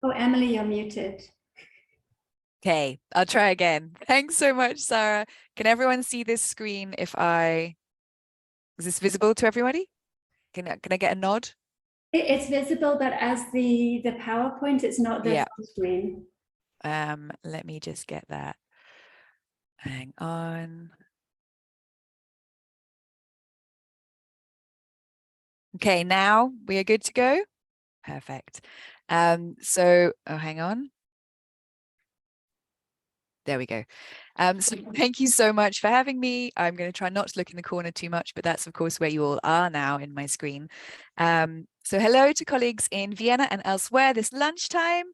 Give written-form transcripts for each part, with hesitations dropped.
Oh, Emily, you're muted. Okay, I'll try again. Thanks so much, Sarah. Can everyone see this screen is this visible to everybody? Can I get a nod? It's visible, but as the PowerPoint, it's not the Yeah. full screen. Let me just get that. Hang on. Okay, now we are good to go. Perfect. Oh, hang on. There we go. So thank you so much for having me. I'm going to try not to look in the corner too much, but that's of course where you all are now in my screen. So hello to colleagues in Vienna and elsewhere this lunchtime.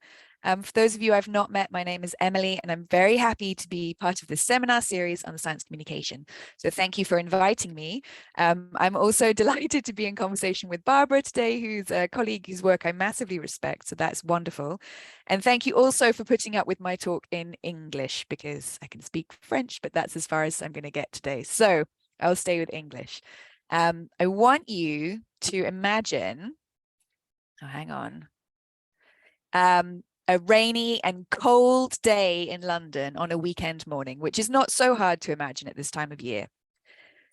For those of you I've not met, my name is Emily, and I'm very happy to be part of this seminar series on science communication. So thank you for inviting me. I'm also delighted to be in conversation with Barbara today, who's a colleague whose work I massively respect. So that's wonderful. And thank you also for putting up with my talk in English, because I can speak French, but that's as far as I'm going to get today. So I'll stay with English. I want you to imagine, oh, hang on, a rainy and cold day in London on a weekend morning, which is not so hard to imagine at this time of year.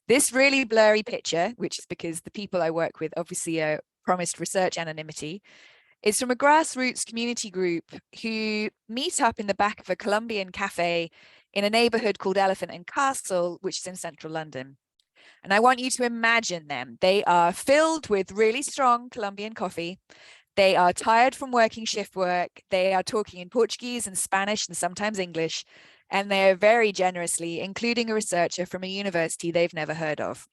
This really blurry picture, which is because the people I work with obviously are promised research anonymity, is from a grassroots community group who meet up in the back of a Colombian cafe in a neighborhood called Elephant and Castle, which is in central London. And I want you to imagine them. They are filled with really strong Colombian coffee. They are tired from working shift work. They are talking in Portuguese and Spanish and sometimes English. And they're very generously including a researcher from a university they've never heard of.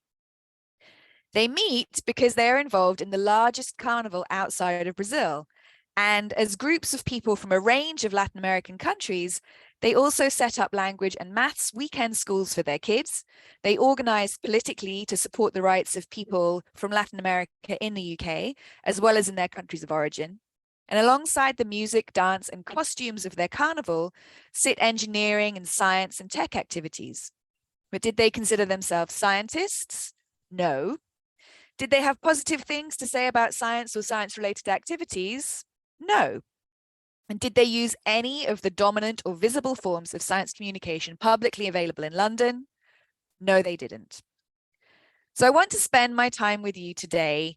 They meet because they are involved in the largest carnival outside of Brazil. And as groups of people from a range of Latin American countries, they also set up language and maths weekend schools for their kids. They organize politically to support the rights of people from Latin America in the UK, as well as in their countries of origin. And alongside the music, dance, and costumes of their carnival sit engineering and science and tech activities. But did they consider themselves scientists? No. Did they have positive things to say about science or science-related activities? No. And did they use any of the dominant or visible forms of science communication publicly available in London? No, they didn't. So I want to spend my time with you today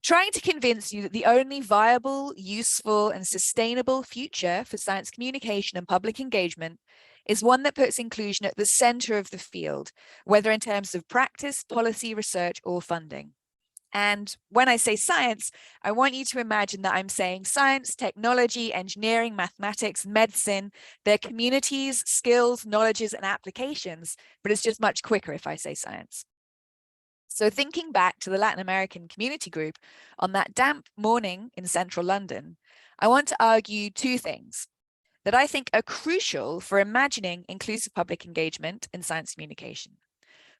trying to convince you that the only viable, useful, and sustainable future for science communication and public engagement is one that puts inclusion at the center of the field, whether in terms of practice, policy, research, or funding. And when I say science, I want you to imagine that I'm saying science, technology, engineering, mathematics, medicine, their communities, skills, knowledges, and applications, but it's just much quicker if I say science. So thinking back to the Latin American community group on that damp morning in central London, I want to argue two things that I think are crucial for imagining inclusive public engagement in science communication.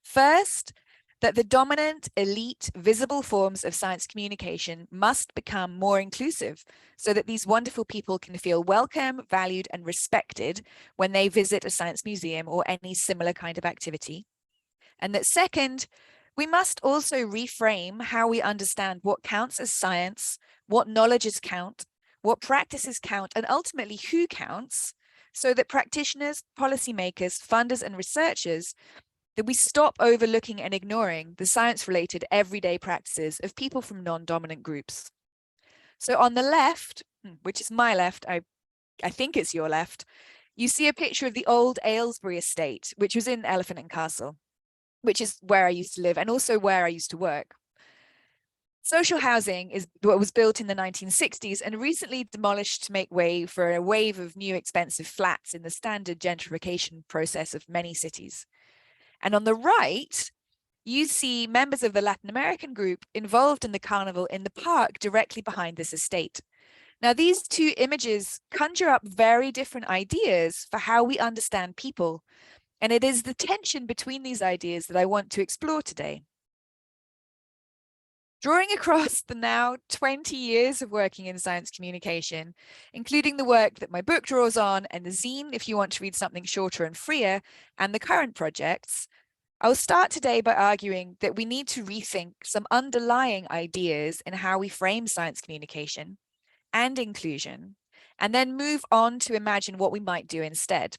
First, that the dominant, elite, visible forms of science communication must become more inclusive so that these wonderful people can feel welcome, valued, and respected when they visit a science museum or any similar kind of activity. And that second, we must also reframe how we understand what counts as science, what knowledges count, what practices count, and ultimately who counts, so that practitioners, policymakers, funders, and researchers that we stop overlooking and ignoring the science-related everyday practices of people from non-dominant groups. So on the left, which is my left, I think it's your left, you see a picture of the old Aylesbury estate, which was in Elephant and Castle, which is where I used to live and also where I used to work. Social housing is what was built in the 1960s and recently demolished to make way for a wave of new expensive flats in the standard gentrification process of many cities. And on the right, you see members of the Latin American group involved in the carnival in the park directly behind this estate. Now, these two images conjure up very different ideas for how we understand people. And it is the tension between these ideas that I want to explore today. Drawing across the now 20 years of working in science communication, including the work that my book draws on and the zine, if you want to read something shorter and freer, and the current projects, I'll start today by arguing that we need to rethink some underlying ideas in how we frame science communication and inclusion, and then move on to imagine what we might do instead.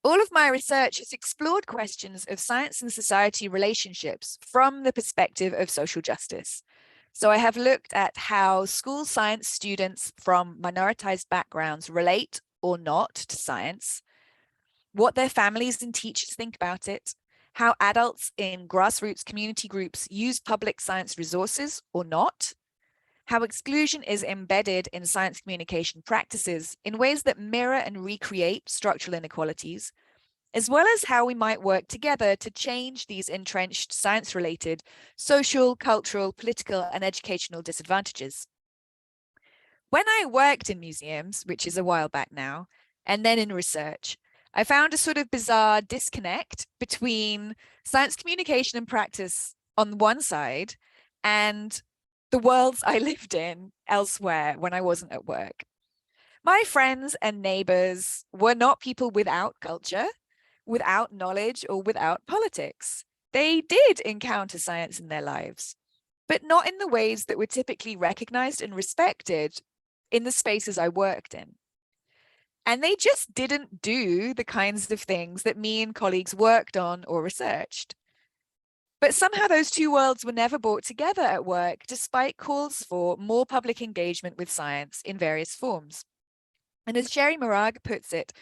All of my research has explored questions of science and society relationships from the perspective of social justice. So I have looked at how school science students from minoritized backgrounds relate or not to science, what their families and teachers think about it, how adults in grassroots community groups use public science resources or not, how exclusion is embedded in science communication practices in ways that mirror and recreate structural inequalities, as well as how we might work together to change these entrenched science-related social, cultural, political, and educational disadvantages. When I worked in museums, which is a while back now, and then in research, I found a sort of bizarre disconnect between science communication and practice on one side and the worlds I lived in elsewhere when I wasn't at work. My friends and neighbors were not people without culture, without knowledge, or without politics. They did encounter science in their lives, but not in the ways that were typically recognized and respected in the spaces I worked in. And they just didn't do the kinds of things that me and colleagues worked on or researched. But somehow those two worlds were never brought together at work, despite calls for more public engagement with science in various forms. And as Sherry Moraga puts it,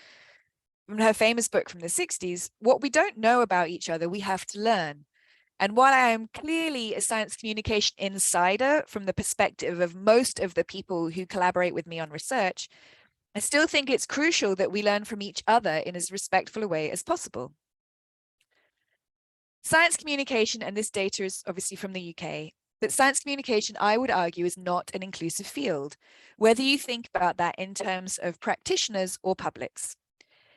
from her famous book from the 60s, what we don't know about each other, we have to learn. And while I am clearly a science communication insider from the perspective of most of the people who collaborate with me on research, I still think it's crucial that we learn from each other in as respectful a way as possible. Science communication, and this data is obviously from the UK, but science communication, I would argue, is not an inclusive field, whether you think about that in terms of practitioners or publics.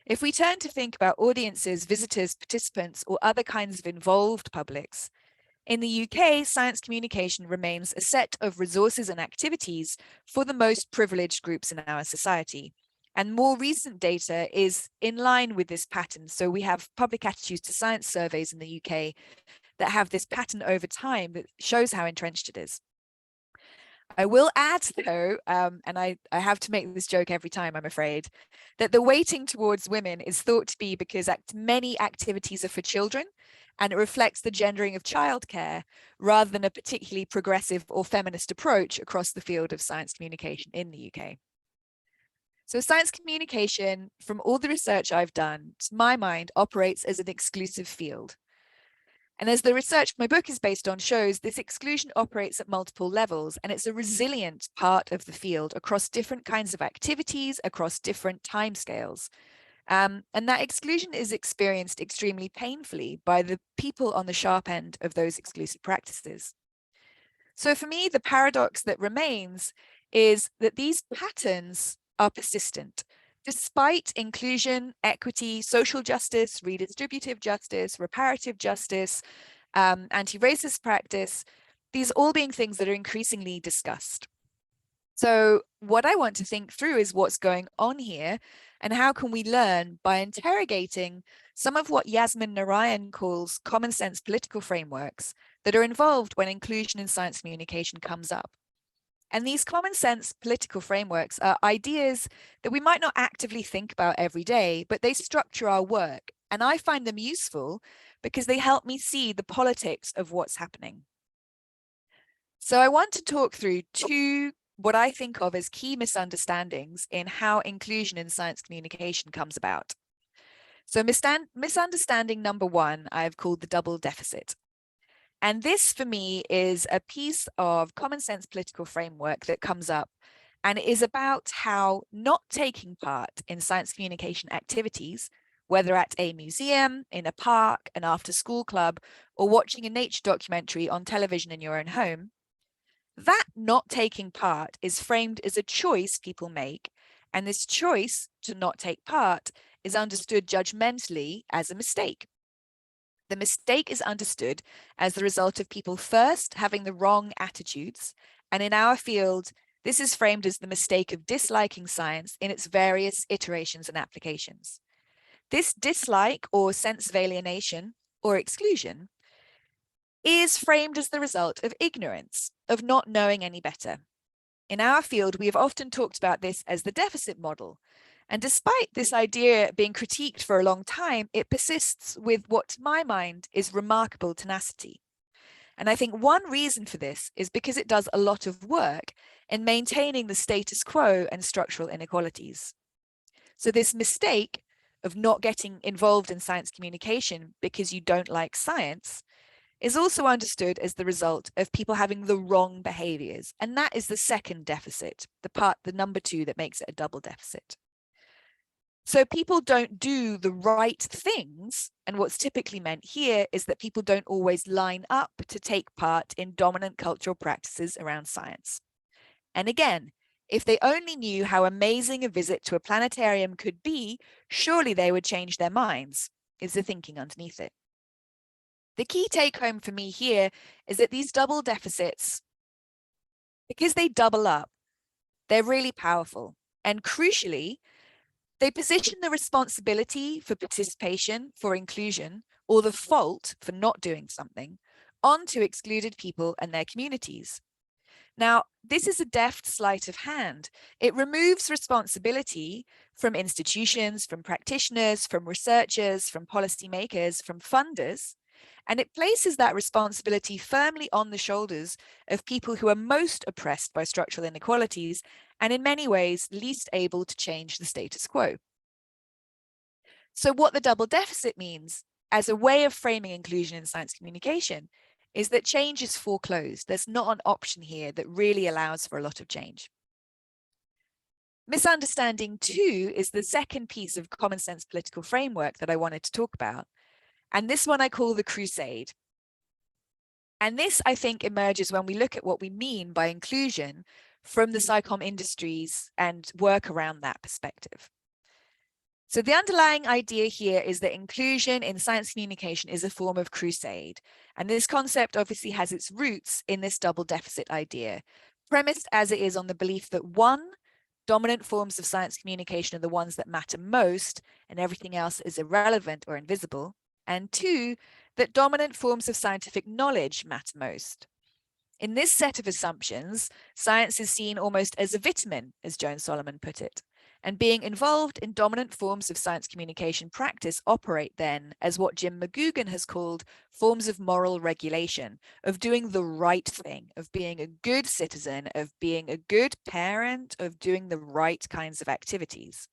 If we turn to think about audiences, visitors, participants, or other kinds of involved publics, in the UK, science communication remains a set of resources and activities for the most privileged groups in our society. And more recent data is in line with this pattern. So we have public attitudes to science surveys in the UK that have this pattern over time that shows how entrenched it is. I will add, though, and I have to make this joke every time, I'm afraid, that the weighting towards women is thought to be because many activities are for children, and it reflects the gendering of childcare rather than a particularly progressive or feminist approach across the field of science communication in the UK. So science communication, from all the research I've done, to my mind, operates as an exclusive field. And as the research my book is based on shows, this exclusion operates at multiple levels, and it's a resilient part of the field across different kinds of activities, across different timescales. And that exclusion is experienced extremely painfully by the people on the sharp end of those exclusive practices. So for me, the paradox that remains is that these patterns are persistent. Despite inclusion, equity, social justice, redistributive justice, reparative justice, anti-racist practice, these all being things that are increasingly discussed. So what I want to think through is what's going on here and how can we learn by interrogating some of what Yasmin Narayan calls common sense political frameworks that are involved when inclusion in science communication comes up. And these common sense political frameworks are ideas that we might not actively think about every day, but they structure our work. And I find them useful because they help me see the politics of what's happening. So I want to talk through two, what I think of as key misunderstandings in how inclusion in science communication comes about. So misunderstanding number one, I've called the double deficit. And this, for me, is a piece of common sense political framework that comes up, and it is about how not taking part in science communication activities, whether at a museum, in a park, an after-school club, or watching a nature documentary on television in your own home, that not taking part is framed as a choice people make, and this choice to not take part is understood judgmentally as a mistake. The mistake is understood as the result of people first having the wrong attitudes, and in our field, this is framed as the mistake of disliking science in its various iterations and applications. This dislike or sense of alienation or exclusion is framed as the result of ignorance, of not knowing any better. In our field, we have often talked about this as the deficit model. And despite this idea being critiqued for a long time, it persists with what, to my mind, is remarkable tenacity. And I think one reason for this is because it does a lot of work in maintaining the status quo and structural inequalities. So this mistake of not getting involved in science communication because you don't like science is also understood as the result of people having the wrong behaviors. And that is the second deficit, the number 2 that makes it a double deficit. So people don't do the right things. And what's typically meant here is that people don't always line up to take part in dominant cultural practices around science. And again, if they only knew how amazing a visit to a planetarium could be, surely they would change their minds, is the thinking underneath it. The key take home for me here is that these double deficits, because they double up, they're really powerful. And crucially, they position the responsibility for participation, for inclusion, or the fault for not doing something onto excluded people and their communities. Now, this is a deft sleight of hand. It removes responsibility from institutions, from practitioners, from researchers, from policymakers, from funders, and it places that responsibility firmly on the shoulders of people who are most oppressed by structural inequalities and in many ways least able to change the status quo. So what the double deficit means as a way of framing inclusion in science communication is that change is foreclosed. There's not an option here that really allows for a lot of change. Misunderstanding 2 is the second piece of common sense political framework that I wanted to talk about. And this one I call the crusade. And this, I think, emerges when we look at what we mean by inclusion from the SciComm industries and work around that perspective. So the underlying idea here is that inclusion in science communication is a form of crusade. And this concept obviously has its roots in this double deficit idea, premised as it is on the belief that 1, dominant forms of science communication are the ones that matter most and everything else is irrelevant or invisible, and 2, that dominant forms of scientific knowledge matter most. In this set of assumptions, science is seen almost as a vitamin, as Joan Solomon put it. And being involved in dominant forms of science communication practice operate then as what Jim McGugan has called forms of moral regulation, of doing the right thing, of being a good citizen, of being a good parent, of doing the right kinds of activities.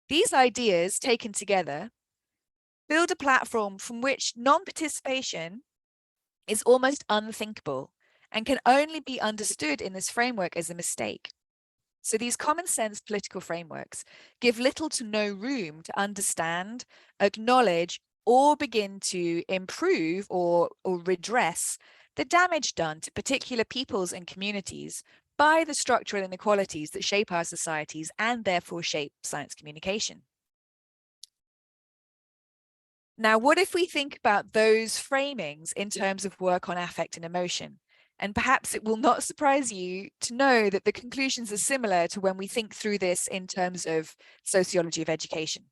These ideas taken together build a platform from which non-participation is almost unthinkable and can only be understood in this framework as a mistake. So these common sense political frameworks give little to no room to understand, acknowledge, or begin to improve or redress the damage done to particular peoples and communities by the structural inequalities that shape our societies and therefore shape science communication. Now, what if we think about those framings in terms of work on affect and emotion? And perhaps it will not surprise you to know that the conclusions are similar to when we think through this in terms of sociology of education.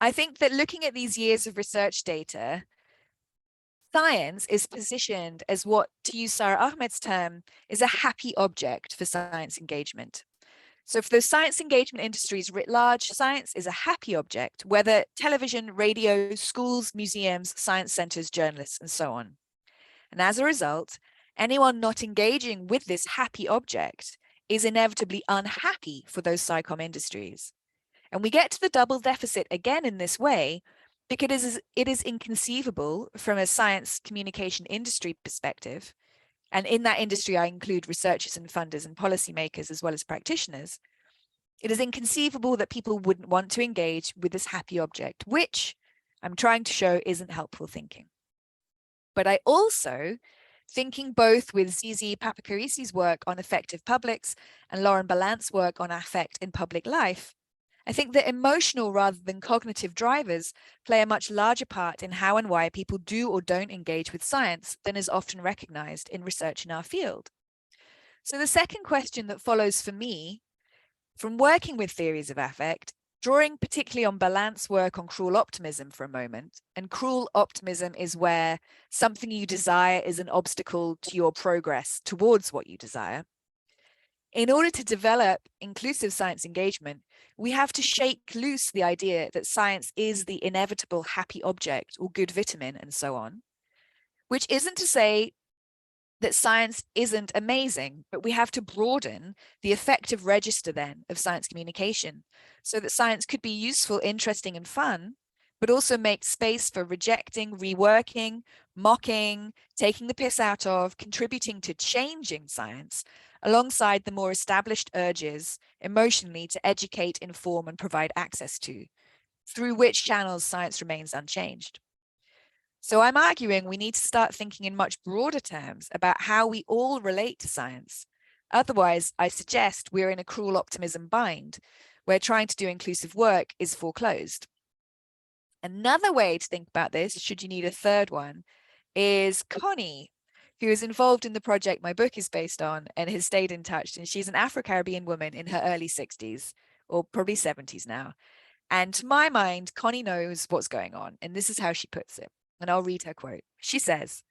I think that looking at these years of research data, science is positioned as what, to use Sarah Ahmed's term, is a happy object for science engagement. So for those science engagement industries writ large, science is a happy object, whether television, radio, schools, museums, science centers, journalists, and so on. And as a result, anyone not engaging with this happy object is inevitably unhappy for those SciComm industries. And we get to the double deficit again in this way because it is inconceivable from a science communication industry perspective. And in that industry, I include researchers and funders and policymakers as well as practitioners. It is inconceivable that people wouldn't want to engage with this happy object, which I'm trying to show isn't helpful thinking. But I also, thinking both with Zizi Papakarisi's work on effective publics and Lauren Ballant's work on affect in public life, I think that emotional rather than cognitive drivers play a much larger part in how and why people do or don't engage with science than is often recognized in research in our field. So the second question that follows for me from working with theories of affect drawing particularly on Ballant's work on cruel optimism for a moment. And cruel optimism is where something you desire is an obstacle to your progress towards what you desire. In order to develop inclusive science engagement, we have to shake loose the idea that science is the inevitable happy object or good vitamin and so on, which isn't to say that science isn't amazing, but we have to broaden the effective register then of science communication so that science could be useful, interesting, and fun, but also make space for rejecting, reworking, mocking, taking the piss out of, contributing to changing science, alongside the more established urges emotionally to educate, inform, and provide access to, through which channels science remains unchanged. So I'm arguing we need to start thinking in much broader terms about how we all relate to science. Otherwise, I suggest we're in a cruel optimism bind, where trying to do inclusive work is foreclosed. Another way to think about this, should you need a third one, is Connie, who is involved in the project my book is based on and has stayed in touch. And she's an Afro-Caribbean woman in her early 60s, or probably 70s now. And to my mind, Connie knows what's going on. And this is how she puts it. And I'll read her quote. She says,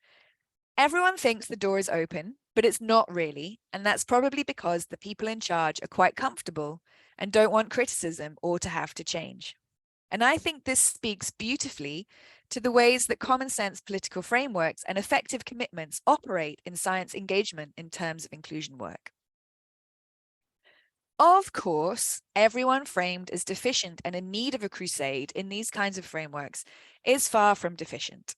"Everyone thinks the door is open, but it's not really. And that's probably because the people in charge are quite comfortable and don't want criticism or to have to change." And I think this speaks beautifully to the ways that common sense political frameworks and effective commitments operate in science engagement in terms of inclusion work. Of course, everyone framed as deficient and in need of a crusade in these kinds of frameworks is far from deficient.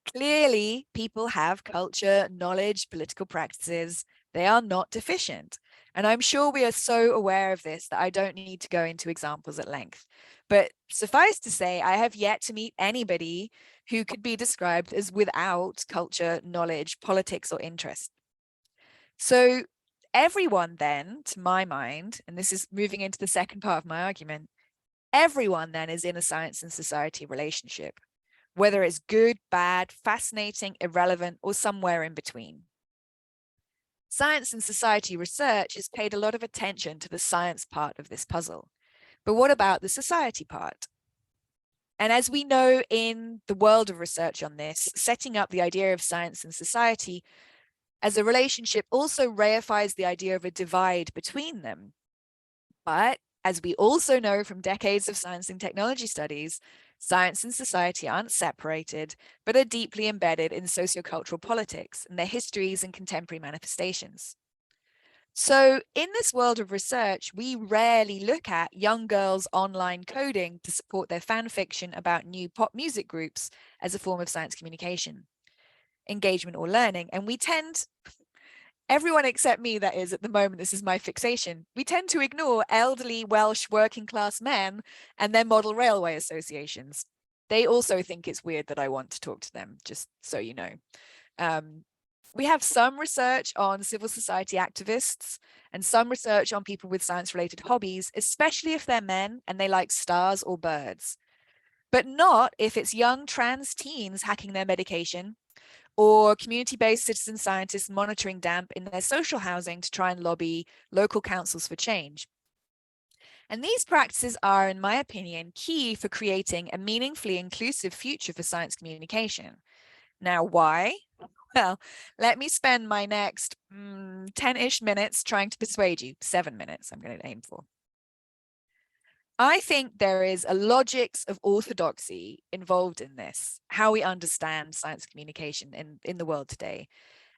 Clearly, people have culture, knowledge, political practices. They are not deficient. And I'm sure we are so aware of this that I don't need to go into examples at length. But suffice to say, I have yet to meet anybody who could be described as without culture, knowledge, politics, or interest. So everyone then, to my mind, and this is moving into the second part of my argument, everyone then is in a science and society relationship, whether it's good, bad, fascinating, irrelevant, or somewhere in between. Science and society research has paid a lot of attention to the science part of this puzzle. But what about the society part? And as we know in the world of research on this, setting up the idea of science and society as a relationship also reifies the idea of a divide between them. But as we also know from decades of science and technology studies, science and society aren't separated, but are deeply embedded in sociocultural politics and their histories and contemporary manifestations. So in this world of research, we rarely look at young girls' online coding to support their fan fiction about new pop music groups as a form of science communication, engagement, or learning. And we tend, everyone except me, that is, at the moment, this is my fixation, we tend to ignore elderly Welsh working class men and their model railway associations. They also think it's weird that I want to talk to them, just so you know. We have some research on civil society activists and some research on people with science-related hobbies, especially if they're men and they like stars or birds, but not if it's young trans teens hacking their medication or community-based citizen scientists monitoring damp in their social housing to try and lobby local councils for change. And these practices are, in my opinion, key for creating a meaningfully inclusive future for science communication. Now, why? Well, let me spend my next 10-ish minutes trying to persuade you. 7 minutes I'm going to aim for. I think there is a logics of orthodoxy involved in this, how we understand science communication in the world today.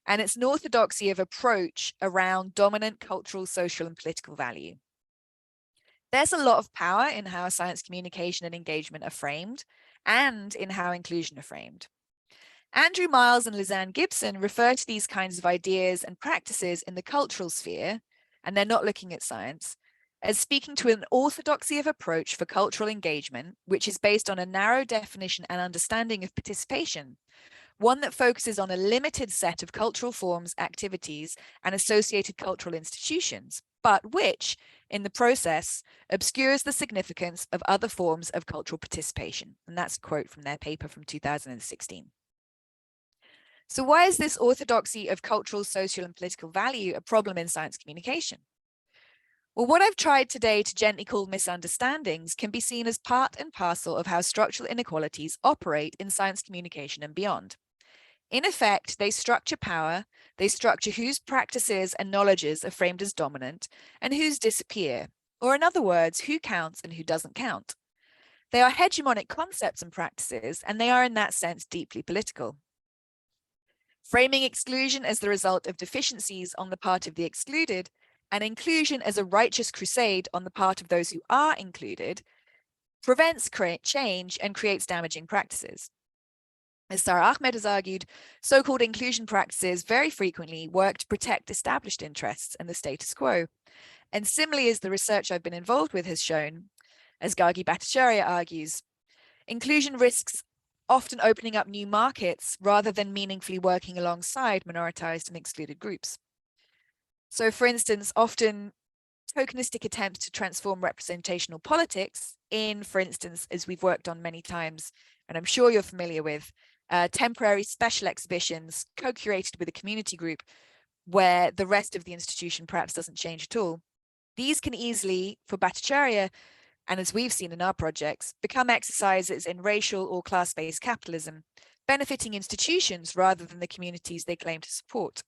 And it's an orthodoxy of approach around dominant cultural, social, and political value. There's a lot of power in how science communication and engagement are framed and in how inclusion are framed. Andrew Miles and Lizanne Gibson refer to these kinds of ideas and practices in the cultural sphere, and they're not looking at science, as speaking to an orthodoxy of approach for cultural engagement, which is based on a narrow definition and understanding of participation, one that focuses on a limited set of cultural forms, activities, and associated cultural institutions, but which, in the process, obscures the significance of other forms of cultural participation. And that's a quote from their paper from 2016. So why is this orthodoxy of cultural, social, and political value a problem in science communication? Well, what I've tried today to gently call misunderstandings can be seen as part and parcel of how structural inequalities operate in science communication and beyond. In effect, they structure power, they structure whose practices and knowledges are framed as dominant and whose disappear, or in other words, who counts and who doesn't count. They are hegemonic concepts and practices, and they are in that sense deeply political. Framing exclusion as the result of deficiencies on the part of the excluded, and inclusion as a righteous crusade on the part of those who are included, prevents change and creates damaging practices. As Sarah Ahmed has argued, so-called inclusion practices very frequently work to protect established interests and the status quo. And similarly, as the research I've been involved with has shown, as Gargi Bhattacharya argues, inclusion risks often opening up new markets rather than meaningfully working alongside minoritized and excluded groups. So, for instance, often tokenistic attempts to transform representational politics in, for instance, as we've worked on many times, and I'm sure you're familiar with, temporary special exhibitions co-curated with a community group where the rest of the institution perhaps doesn't change at all. These can easily, for Bhattacharya, and as we've seen in our projects, become exercises in racial or class-based capitalism, benefiting institutions rather than the communities they claim to support.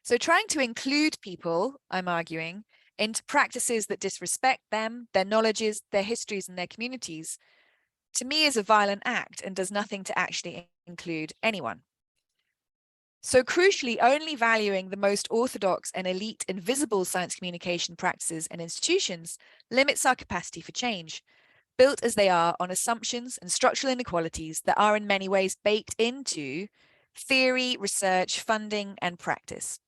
So trying to include people, I'm arguing, into practices that disrespect them, their knowledges, their histories, and their communities, to me is a violent act and does nothing to actually include anyone. So crucially, only valuing the most orthodox and elite and visible science communication practices and institutions limits our capacity for change, built as they are on assumptions and structural inequalities that are in many ways baked into theory, research, funding, and practice.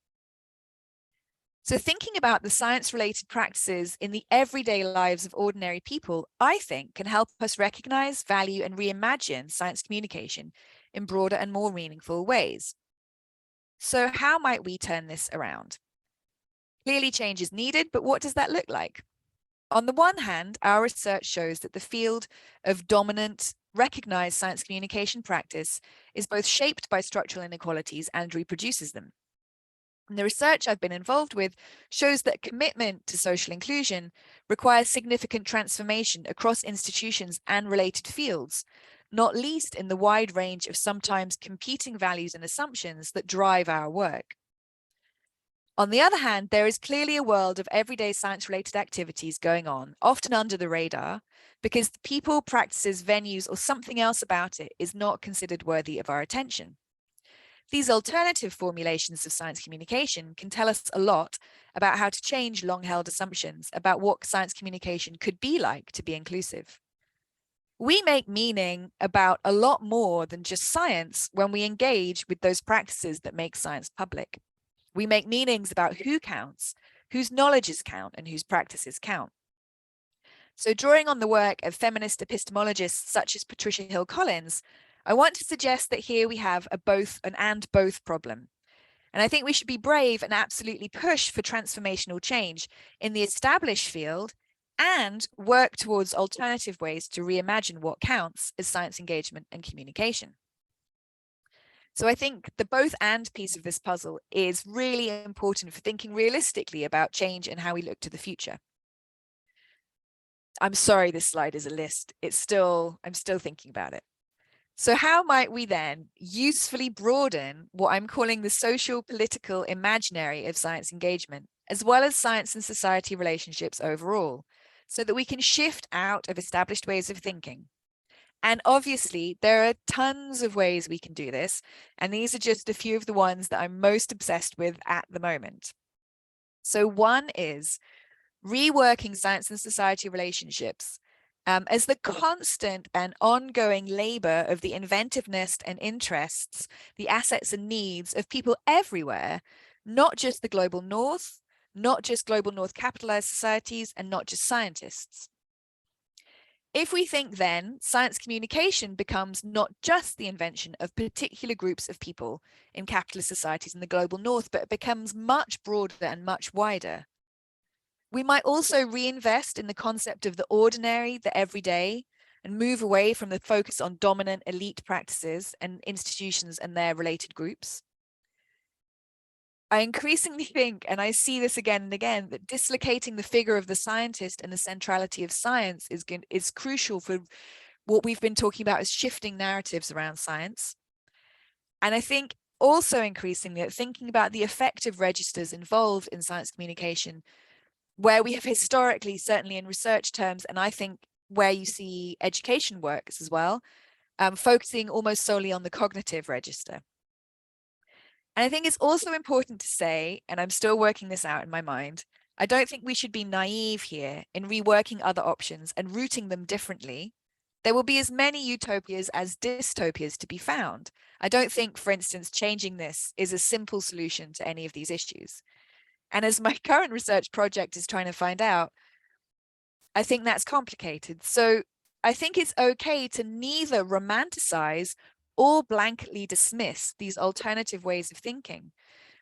So thinking about the science-related practices in the everyday lives of ordinary people, I think, can help us recognize, value, and reimagine science communication in broader and more meaningful ways. So how might we turn this around? Clearly change is needed, but what does that look like? On the one hand, our research shows that the field of dominant, recognized science communication practice is both shaped by structural inequalities and reproduces them. And the research I've been involved with shows that commitment to social inclusion requires significant transformation across institutions and related fields, not least in the wide range of sometimes competing values and assumptions that drive our work. On the other hand, there is clearly a world of everyday science-related activities going on, often under the radar, because the people, practices, venues, or something else about it is not considered worthy of our attention. These alternative formulations of science communication can tell us a lot about how to change long-held assumptions about what science communication could be like to be inclusive. We make meaning about a lot more than just science when we engage with those practices that make science public. We make meanings about who counts, whose knowledges count, and whose practices count. So drawing on the work of feminist epistemologists such as Patricia Hill Collins, I want to suggest that here we have an and both problem. And I think we should be brave and absolutely push for transformational change in the established field and work towards alternative ways to reimagine what counts as science engagement and communication. So I think the both and piece of this puzzle is really important for thinking realistically about change and how we look to the future. I'm sorry, this slide is a list. I'm still thinking about it. So how might we then usefully broaden what I'm calling the social political imaginary of science engagement, as well as science and society relationships overall, so that we can shift out of established ways of thinking? And obviously, there are tons of ways we can do this, and these are just a few of the ones that I'm most obsessed with at the moment. So one is reworking science and society relationships as the constant and ongoing labor of the inventiveness and interests, the assets and needs of people everywhere, not just the global north, not just global north capitalized societies, and not just scientists. If we think then science communication becomes not just the invention of particular groups of people in capitalist societies in the global north, but it becomes much broader and much wider. We might also reinvest in the concept of the ordinary, the everyday, and move away from the focus on dominant elite practices and institutions and their related groups. I increasingly think, and I see this again and again, that dislocating the figure of the scientist and the centrality of science is crucial for what we've been talking about as shifting narratives around science. And I think also increasingly that thinking about the effective registers involved in science communication, where we have historically, certainly in research terms, and I think where you see education works as well, focusing almost solely on the cognitive register. And I think it's also important to say, and I'm still working this out in my mind, I don't think we should be naive here in reworking other options and routing them differently. There will be as many utopias as dystopias to be found. I don't think, for instance, changing this is a simple solution to any of these issues. And as my current research project is trying to find out, I think that's complicated. So I think it's okay to neither romanticize or blankly dismiss these alternative ways of thinking.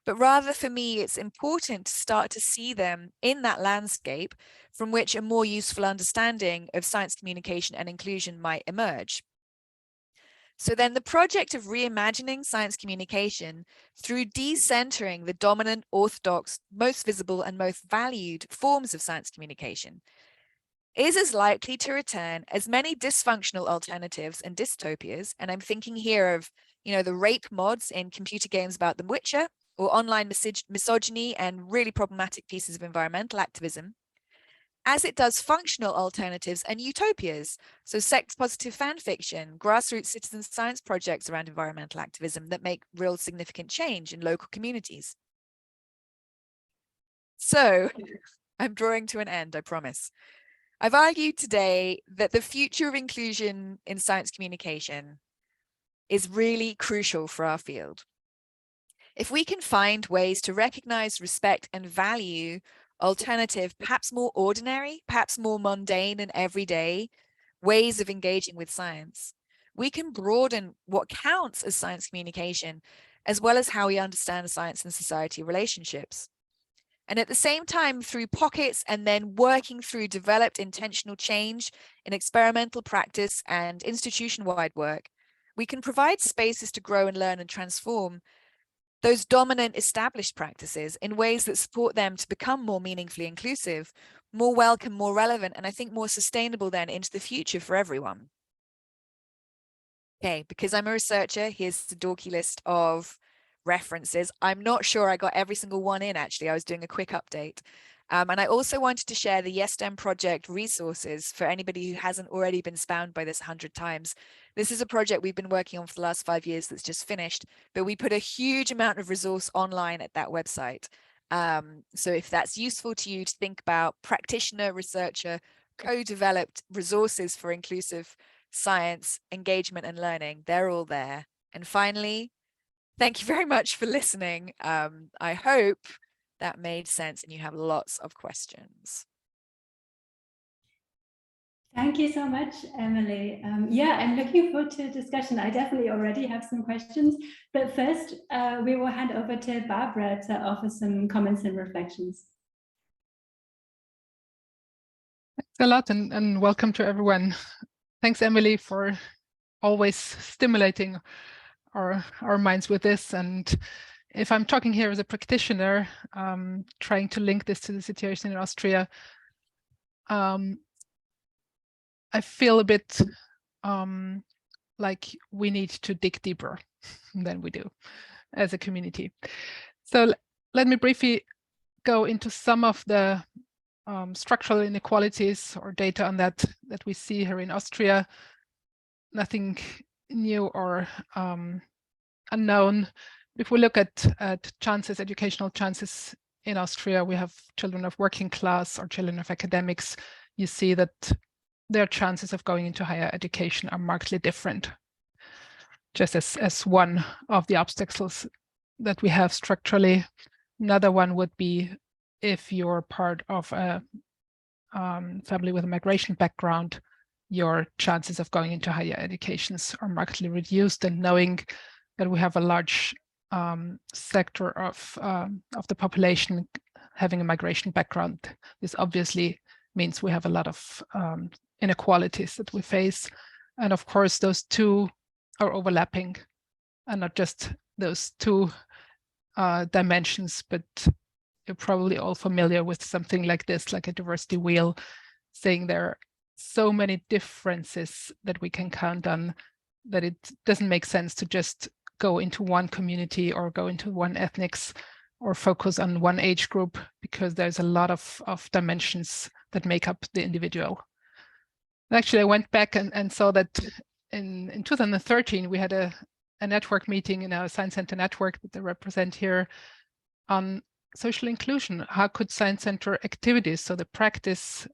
But rather, for me, it's important to start to see them in that landscape from which a more useful understanding of science communication and inclusion might emerge. So then the project of reimagining science communication through decentering the dominant, orthodox, most visible and most valued forms of science communication is as likely to return as many dysfunctional alternatives and dystopias. And I'm thinking here of, the rape mods in computer games about The Witcher, or online misogyny and really problematic pieces of environmental activism, as it does functional alternatives and utopias. So sex positive fan fiction, grassroots citizen science projects around environmental activism that make real significant change in local communities. So I'm drawing to an end, I promise. I've argued today that the future of inclusion in science communication is really crucial for our field. If we can find ways to recognize, respect, and value alternative, perhaps more ordinary, perhaps more mundane and everyday ways of engaging with science, we can broaden what counts as science communication, as well as how we understand science and society relationships. And at the same time, through pockets and then working through developed intentional change in experimental practice and institution-wide work, we can provide spaces to grow and learn and transform those dominant established practices in ways that support them to become more meaningfully inclusive, more welcome, more relevant, and I think more sustainable then into the future for everyone. Okay, because I'm a researcher, here's the dorky list of references. I'm not sure I got every single one in, actually. I was doing a quick update. And I also wanted to share the YesSTEM project resources for anybody who hasn't already been spammed by this 100 times. This is a project we've been working on for the last 5 years that's just finished, but we put a huge amount of resource online at that website. So if that's useful to you to think about practitioner, researcher, co-developed resources for inclusive science, engagement, and learning, they're all there. And finally, thank you very much for listening. I hope that made sense and you have lots of questions. Thank you so much, Emily. Yeah, I'm looking forward to a discussion. I definitely already have some questions, but first we will hand over to Barbara to offer some comments and reflections. Thanks a lot and welcome to everyone. Thanks, Emily, for always stimulating our minds with this. And if I'm talking here as a practitioner, trying to link this to the situation in Austria, I feel a bit like we need to dig deeper than we do as a community. So let me briefly go into some of the structural inequalities or data on that we see here in Austria. Nothing new or unknown. If we look at chances, educational chances in Austria, we have children of working class or children of academics. You see that their chances of going into higher education are markedly different, just as one of the obstacles that we have structurally. Another one would be if you're part of a family with a migration background, your chances of going into higher educations are markedly reduced. And knowing that we have a large sector of the population having a migration background, this obviously means we have a lot of inequalities that we face. And of course, those two are overlapping, and not just those two dimensions, but you're probably all familiar with something like this, like a diversity wheel, saying there are so many differences that we can count on that it doesn't make sense to just go into one community or go into one ethnics or focus on one age group, because there's a lot of dimensions that make up the individual. Actually, I went back and saw that in 2013, we had a network meeting in our Science Center network that I represent here on social inclusion. How could Science Center activities, so the practice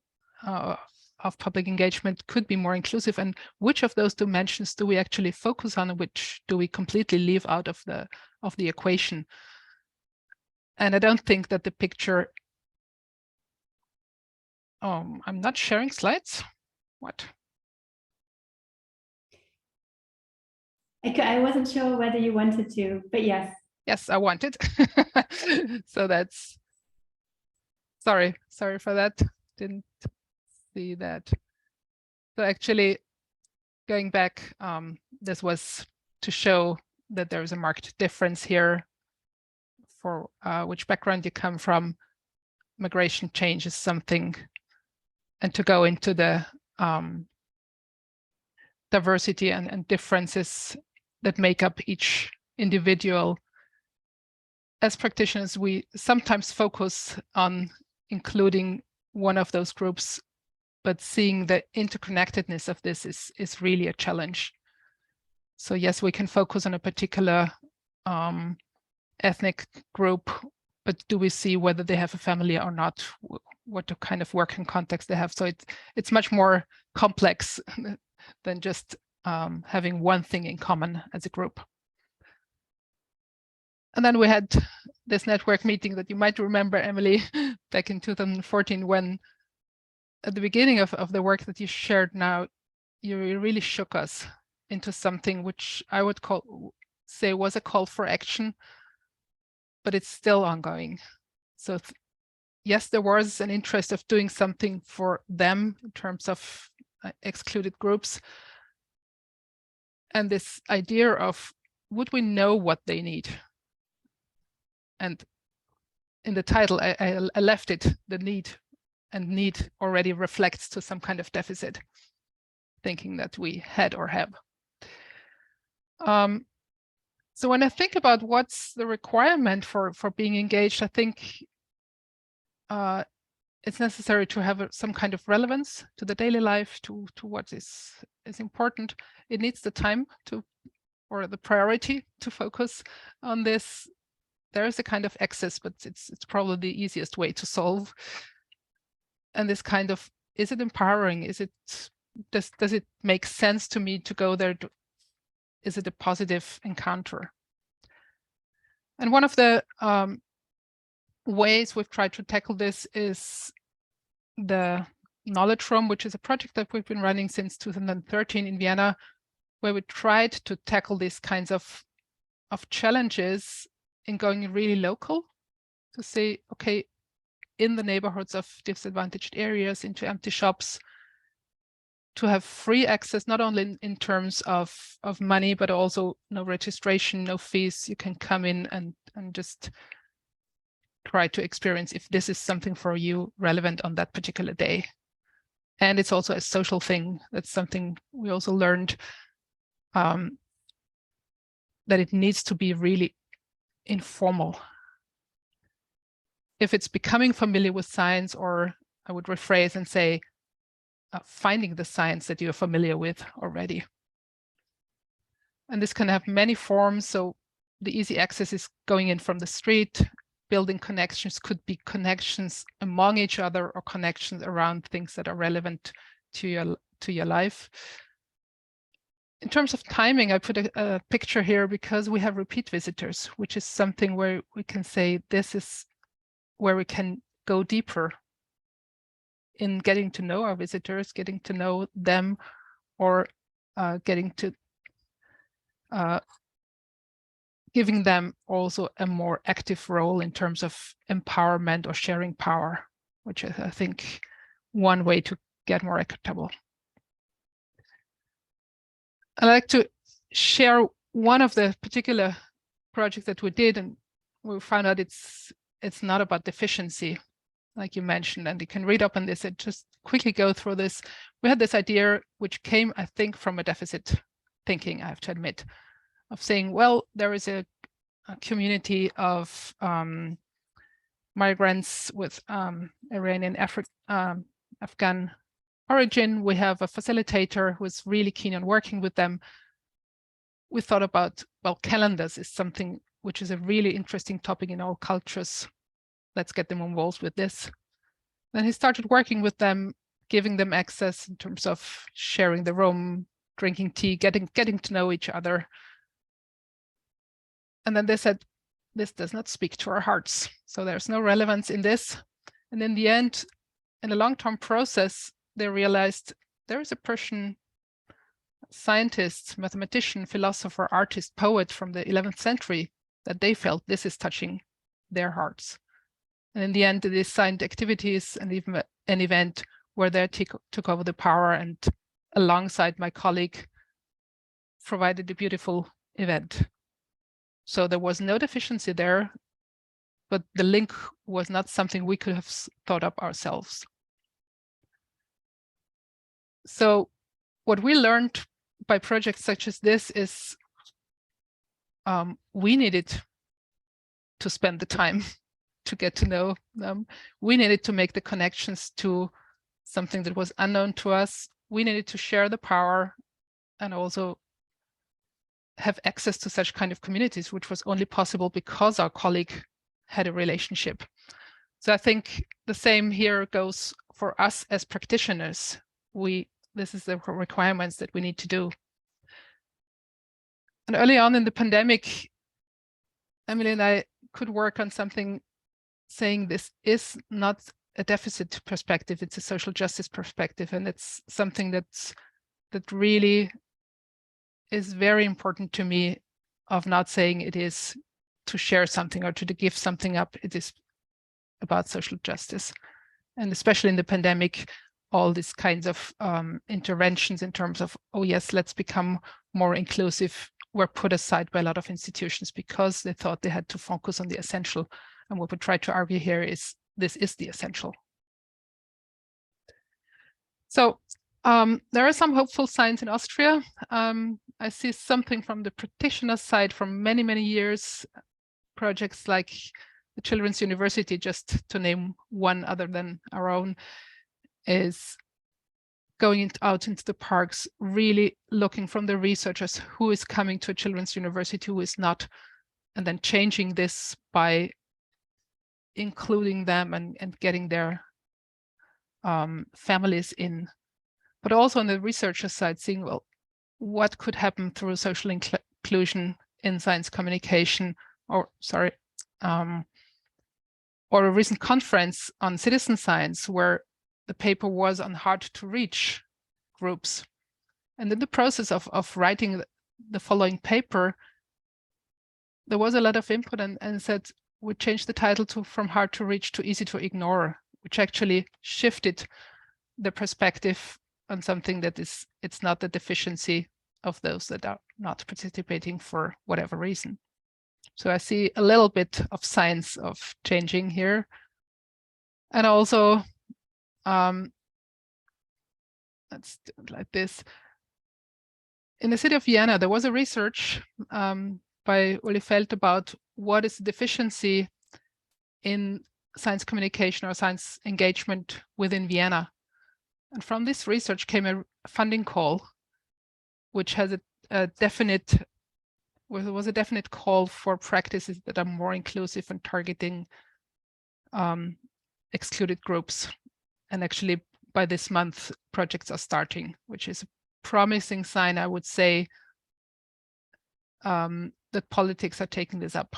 of public engagement, could be more inclusive, and which of those dimensions do we actually focus on, and which do we completely leave out of the equation? And I don't think that the picture, I'm not sharing slides. What? I wasn't sure whether you wanted to, but yes. Yes, I wanted. So that's, sorry for that. Didn't see that. So actually, going back, this was to show that there is a marked difference here for which background you come from. Migration changes something, and to go into the diversity and differences that make up each individual. As practitioners, we sometimes focus on including one of those groups, but seeing the interconnectedness of this is really a challenge. So yes, we can focus on a particular ethnic group, but do we see whether they have a family or not, what kind of working context they have? So it's much more complex than just having one thing in common as a group. And then we had this network meeting that you might remember, Emily, back in 2014, when at the beginning of the work that you shared now, you really shook us into something which I would say was a call for action, but it's still ongoing. So yes, there was an interest of doing something for them in terms of excluded groups. And this idea of, would we know what they need? And in the title, I left it, the need, and need already reflects to some kind of deficit, thinking that we had or have. So when I think about what's the requirement for being engaged, I think it's necessary to have some kind of relevance to the daily life, to what is important. It needs the time to, or the priority to focus on this. There is a kind of access, but it's probably the easiest way to solve. And this kind of, is it empowering? Is it, does it make sense to me to go there? Is it a positive encounter? And one of the ways we've tried to tackle this is the Knowledge Room, which is a project that we've been running since 2013 in Vienna, where we tried to tackle these kinds of challenges in going really local, to say, okay, in the neighborhoods of disadvantaged areas, into empty shops, to have free access, not only in terms of money, but also no registration, no fees. You can come in and just try to experience if this is something for you relevant on that particular day. And it's also a social thing. That's something we also learned, that it needs to be really informal. If it's becoming familiar with science, or I would rephrase and say, finding the science that you're familiar with already. And this can have many forms. So the easy access is going in from the street. Building connections could be connections among each other, or connections around things that are relevant to your life. In terms of timing, I put a picture here because we have repeat visitors, which is something where we can say this is where we can go deeper in getting to know our visitors, getting to know them, or getting to giving them also a more active role in terms of empowerment or sharing power, which is, I think, one way to get more equitable. I'd like to share one of the particular projects that we did, and we found out it's not about deficiency, like you mentioned, and you can read up on this and just quickly go through this. We had this idea, which came, I think, from a deficit thinking, I have to admit, of saying, well, there is a community of migrants with Iranian, Afghan origin. We have a facilitator who is really keen on working with them. We thought about, well, calendars is something which is a really interesting topic in all cultures. Let's get them involved with this. Then he started working with them, giving them access in terms of sharing the room, drinking tea, getting to know each other. And then they said, this does not speak to our hearts. So there's no relevance in this. And in the end, in a long-term process, they realized there is a person, scientist, mathematician, philosopher, artist, poet from the 11th century that they felt this is touching their hearts. And in the end, they designed activities and even an event where they took over the power, and alongside my colleague provided a beautiful event. So there was no deficiency there, but the link was not something we could have thought up ourselves. So what we learned by projects such as this is we needed to spend the time to get to know them. We needed to make the connections to something that was unknown to us. We needed to share the power and also have access to such kind of communities, which was only possible because our colleague had a relationship. So I think the same here goes for us as practitioners. This is the requirements that we need to do. And early on in the pandemic, Emily and I could work on something saying this is not a deficit perspective, it's a social justice perspective. And it's something that really is very important to me, of not saying it is to share something or to give something up. It is about social justice. And especially in the pandemic, all these kinds of interventions in terms of, oh yes, let's become more inclusive, were put aside by a lot of institutions because they thought they had to focus on the essential. And what we try to argue here is this is the essential. So there are some hopeful signs in Austria. I see something from the practitioner side from many, many years. Projects like the Children's University, just to name one other than our own, is going out into the parks, really looking from the researchers who is coming to a Children's University, who is not, and then changing this by including them and getting their families in. But also on the researcher side, seeing, well, what could happen through social inclusion in science communication, or a recent conference on citizen science where the paper was on hard to reach groups. And in the process of writing the following paper, there was a lot of input and said, we changed the title to from hard to reach to easy to ignore, which actually shifted the perspective on something that is, it's not the deficiency of those that are not participating for whatever reason. So I see a little bit of signs of changing here. And also, let's do it like this. In the city of Vienna, there was a research by Uli Feld about what is the deficiency in science communication or science engagement within Vienna. And from this research came a funding call, which has a definite call for practices that are more inclusive and targeting excluded groups. And actually, by this month, projects are starting, which is a promising sign, I would say, that politics are taking this up.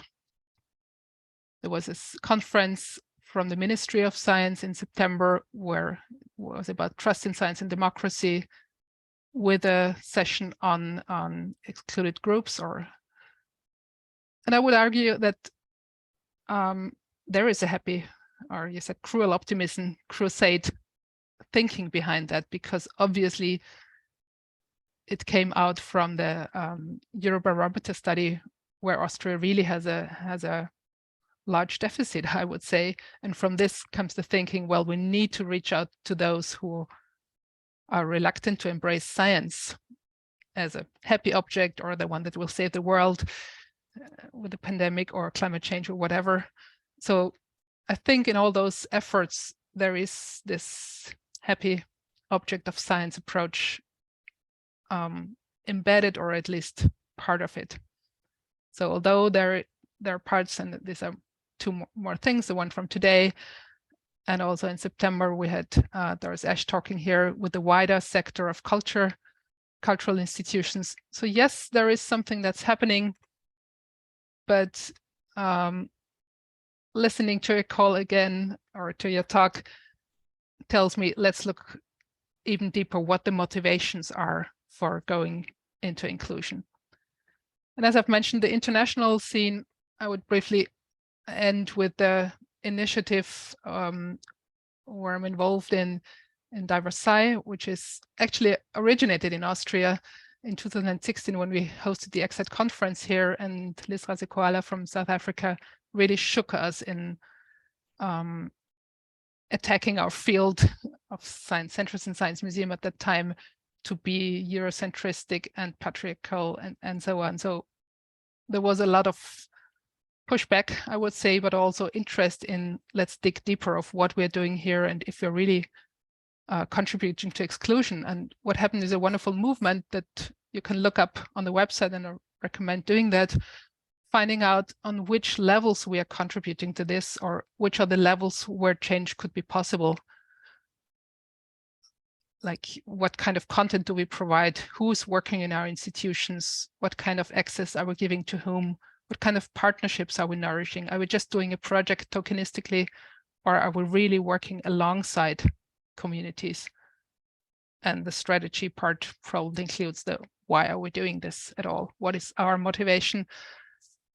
There was a conference from the Ministry of Science in September where it was about trust in science and democracy, with a session on excluded groups. And I would argue that there is a happy, or you said cruel optimism, crusade thinking behind that, because obviously it came out from the Eurobarometer study where Austria really has a large deficit, I would say. And from this comes the thinking, well, we need to reach out to those who are reluctant to embrace science as a happy object or the one that will save the world with the pandemic or climate change or whatever. So I think in all those efforts, there is this happy object of science approach embedded, or at least part of it. So although there are parts, and these are two more things, the one from today, and also in September we had Doris Ash talking here with the wider sector of cultural institutions. So yes, there is something that's happening, but listening to your call again, or to your talk, tells me let's look even deeper what the motivations are for going into inclusion. And as I've mentioned, the international scene, I would briefly end with the initiative where I'm involved in DiverSci, which is actually originated in Austria in 2016 when we hosted the EXCITE conference here, and Liz Rasekoala from South Africa really shook us in attacking our field of science centers and science museum at that time to be Eurocentristic and patriarchal and so on. So there was a lot of pushback, I would say, but also interest in let's dig deeper of what we're doing here and if we're really contributing to exclusion. And what happened is a wonderful movement that you can look up on the website, and I recommend doing that, finding out on which levels we are contributing to this, or which are the levels where change could be possible. Like, what kind of content do we provide? Who's working in our institutions? What kind of access are we giving to whom? What kind of partnerships are we nourishing? Are we just doing a project tokenistically, or are we really working alongside communities? And the strategy part probably includes the why are we doing this at all? What is our motivation?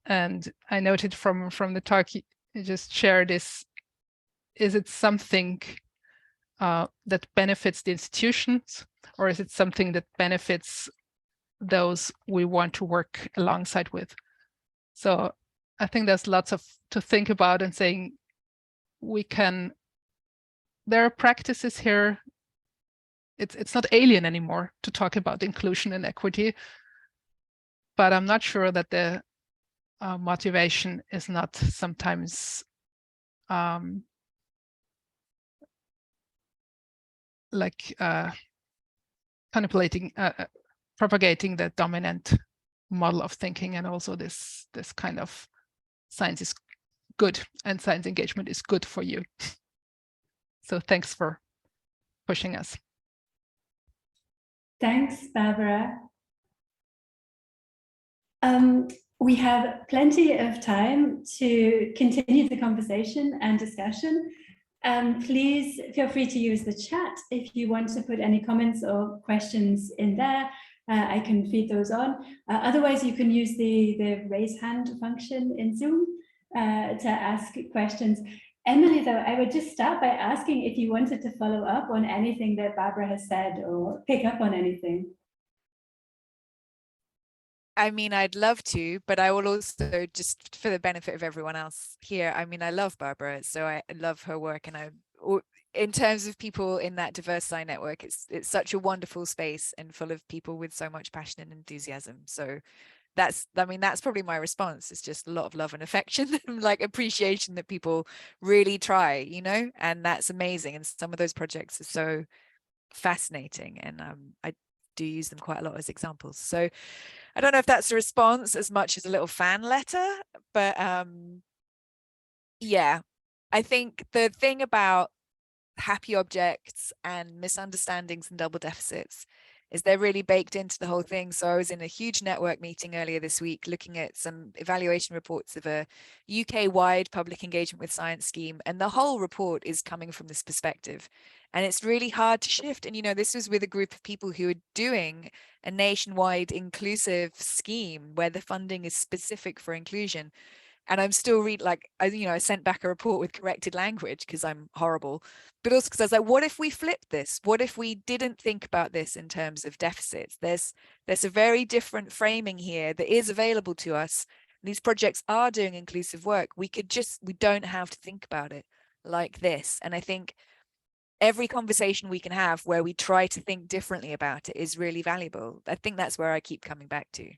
And I noted from the talk you just shared is it something that benefits the institutions, or is it something that benefits those we want to work alongside with? So I think there's lots to think about, and saying there are practices here. It's not alien anymore to talk about inclusion and equity, but I'm not sure that the motivation is not sometimes contemplating, propagating the dominant model of thinking, and also this kind of science is good and science engagement is good for you. So thanks for pushing us. Thanks, Barbara. We have plenty of time to continue the conversation and discussion. Please feel free to use the chat if you want to put any comments or questions in there. I can feed those on. Otherwise, you can use the raise hand function in Zoom to ask questions. Emily, though, I would just start by asking if you wanted to follow up on anything that Barbara has said, or pick up on anything. I mean, I'd love to, but I will also, just for the benefit of everyone else here, I mean, I love Barbara, so I love her work, and in terms of people in that DiverSci network, it's such a wonderful space and full of people with so much passion and enthusiasm. So that's probably my response. It's just a lot of love and affection, like appreciation that people really try, you know, and that's amazing. And some of those projects are so fascinating, and I do use them quite a lot as examples. So I don't know if that's a response as much as a little fan letter, but yeah, I think the thing about happy objects and misunderstandings and double deficits is they're really baked into the whole thing. So I was in a huge network meeting earlier this week looking at some evaluation reports of a UK-wide public engagement with science scheme, and the whole report is coming from this perspective. And it's really hard to shift. And, you know, this was with a group of people who are doing a nationwide inclusive scheme where the funding is specific for inclusion. And I'm still I sent back a report with corrected language because I'm horrible, but also because I was like, what if we flipped this? What if we didn't think about this in terms of deficits? There's a very different framing here that is available to us these projects are doing inclusive work, we don't have to think about it like this. And I think every conversation we can have where we try to think differently about it is really valuable. I think that's where I keep coming back to.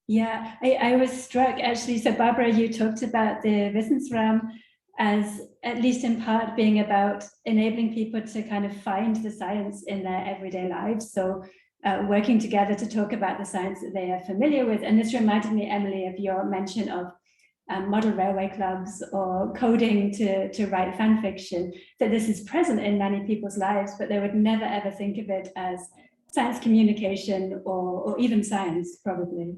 Yeah, I was struck actually. So Barbara, you talked about the Wissensraum as at least in part being about enabling people to kind of find the science in their everyday lives. So working together to talk about the science that they are familiar with. And this reminded me, Emily, of your mention of model railway clubs or coding to write fan fiction, that this is present in many people's lives, but they would never ever think of it as science communication or even science, probably.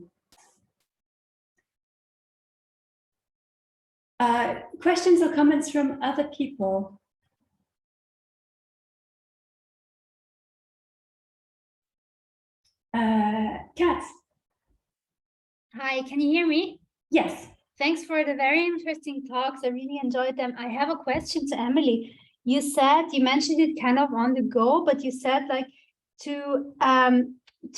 Questions or comments from other people? Kat? Hi, can you hear me? Yes. Thanks for the very interesting talks. I really enjoyed them. I have a question to Emily. You mentioned it kind of on the go, but you said like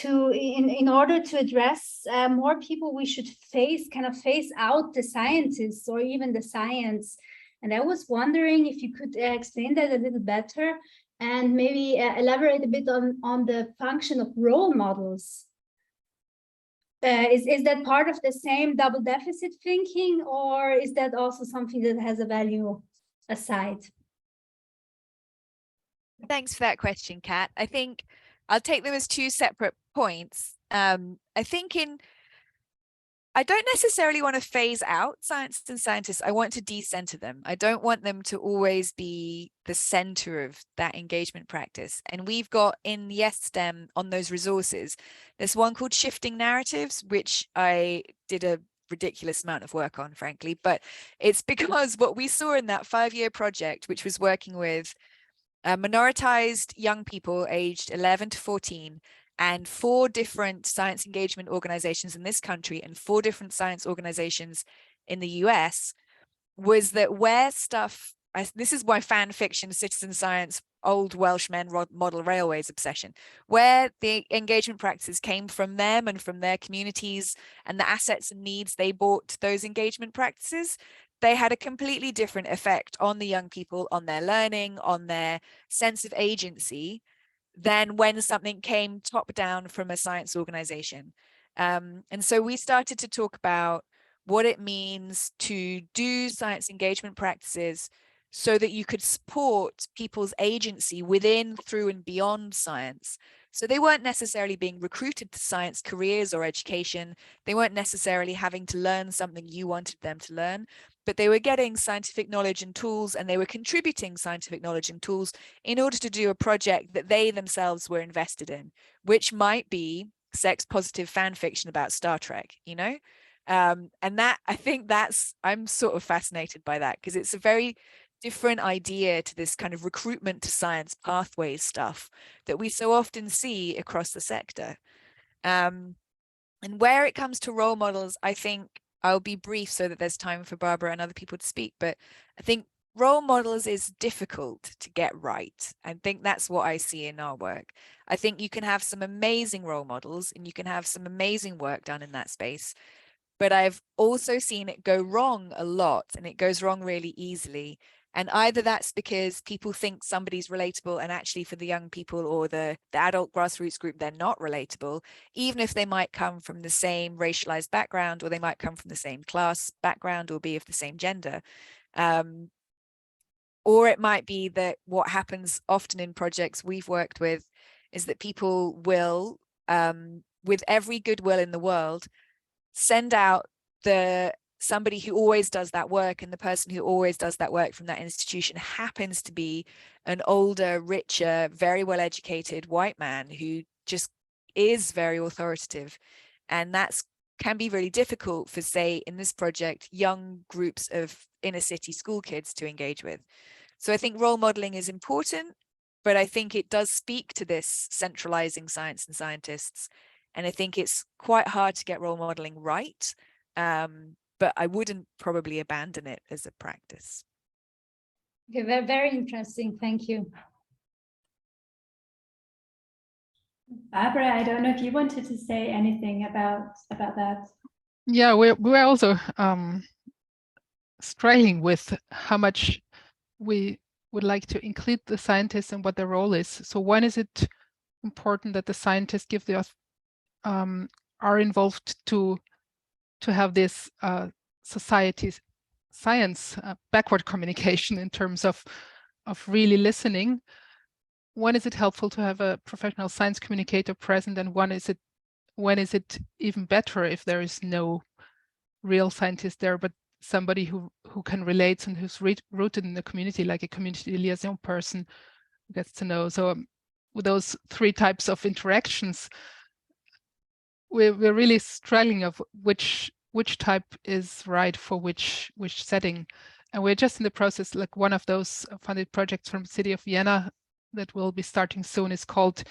in order to address more people, we should phase out the scientists or even the science. And I was wondering if you could explain that a little better and maybe elaborate a bit on the function of role models. Is that part of the same double deficit thinking, or is that also something that has a value aside? Thanks for that question, Kat. I think I'll take them as two separate points. I think I don't necessarily want to phase out science and scientists. I want to decenter them. I don't want them to always be the center of that engagement practice. And we've got in the STEM on those resources, there's one called Shifting Narratives, which I did a ridiculous amount of work on, frankly, but it's because what we saw in that 5-year project, which was working with minoritized young people aged 11 to 14, and 4 different science engagement organizations in this country and 4 different science organizations in the US, was that where stuff, this is why fan fiction, citizen science, old Welshmen model railways obsession, where the engagement practices came from them and from their communities and the assets and needs they brought to those engagement practices, they had a completely different effect on the young people, on their learning, on their sense of agency, than when something came top down from a science organization. And so we started to talk about what it means to do science engagement practices so that you could support people's agency within, through, and beyond science. So they weren't necessarily being recruited to science careers or education. They weren't necessarily having to learn something you wanted them to learn, but they were getting scientific knowledge and tools, and they were contributing scientific knowledge and tools in order to do a project that they themselves were invested in, which might be sex positive fan fiction about Star Trek, you know? And that, I think I'm sort of fascinated by that, because it's a very different idea to this kind of recruitment to science pathways stuff that we so often see across the sector. And where it comes to role models, I think I'll be brief so that there's time for Barbara and other people to speak, but I think role models is difficult to get right. I think that's what I see in our work. I think you can have some amazing role models and you can have some amazing work done in that space, but I've also seen it go wrong a lot, and it goes wrong really easily. And either that's because people think somebody's relatable, and actually for the young people or the adult grassroots group, they're not relatable, even if they might come from the same racialized background, or they might come from the same class background, or be of the same gender. Or it might be that what happens often in projects we've worked with is that people will, with every goodwill in the world, send out somebody who always does that work, and the person who always does that work from that institution happens to be an older, richer, very well-educated white man who just is very authoritative. And that's can be really difficult for, say, in this project, young groups of inner city school kids to engage with. So I think role modeling is important, but I think it does speak to this centralizing science and scientists. And I think it's quite hard to get role modeling right, but I wouldn't probably abandon it as a practice. Okay, very, very interesting. Thank you. Barbara, I don't know if you wanted to say anything about that. Yeah, we're also struggling with how much we would like to include the scientists and what their role is. So when is it important that the scientists give the are involved to have this society's science backward communication in terms of really listening? When is it helpful to have a professional science communicator present, and when is it even better if there is no real scientist there, but somebody who can relate and who's rooted in the community, like a community liaison person who gets to know? So with those three types of interactions, we're really struggling of which type is right for which setting. And we're just in the process, like one of those funded projects from the city of Vienna that will be starting soon is called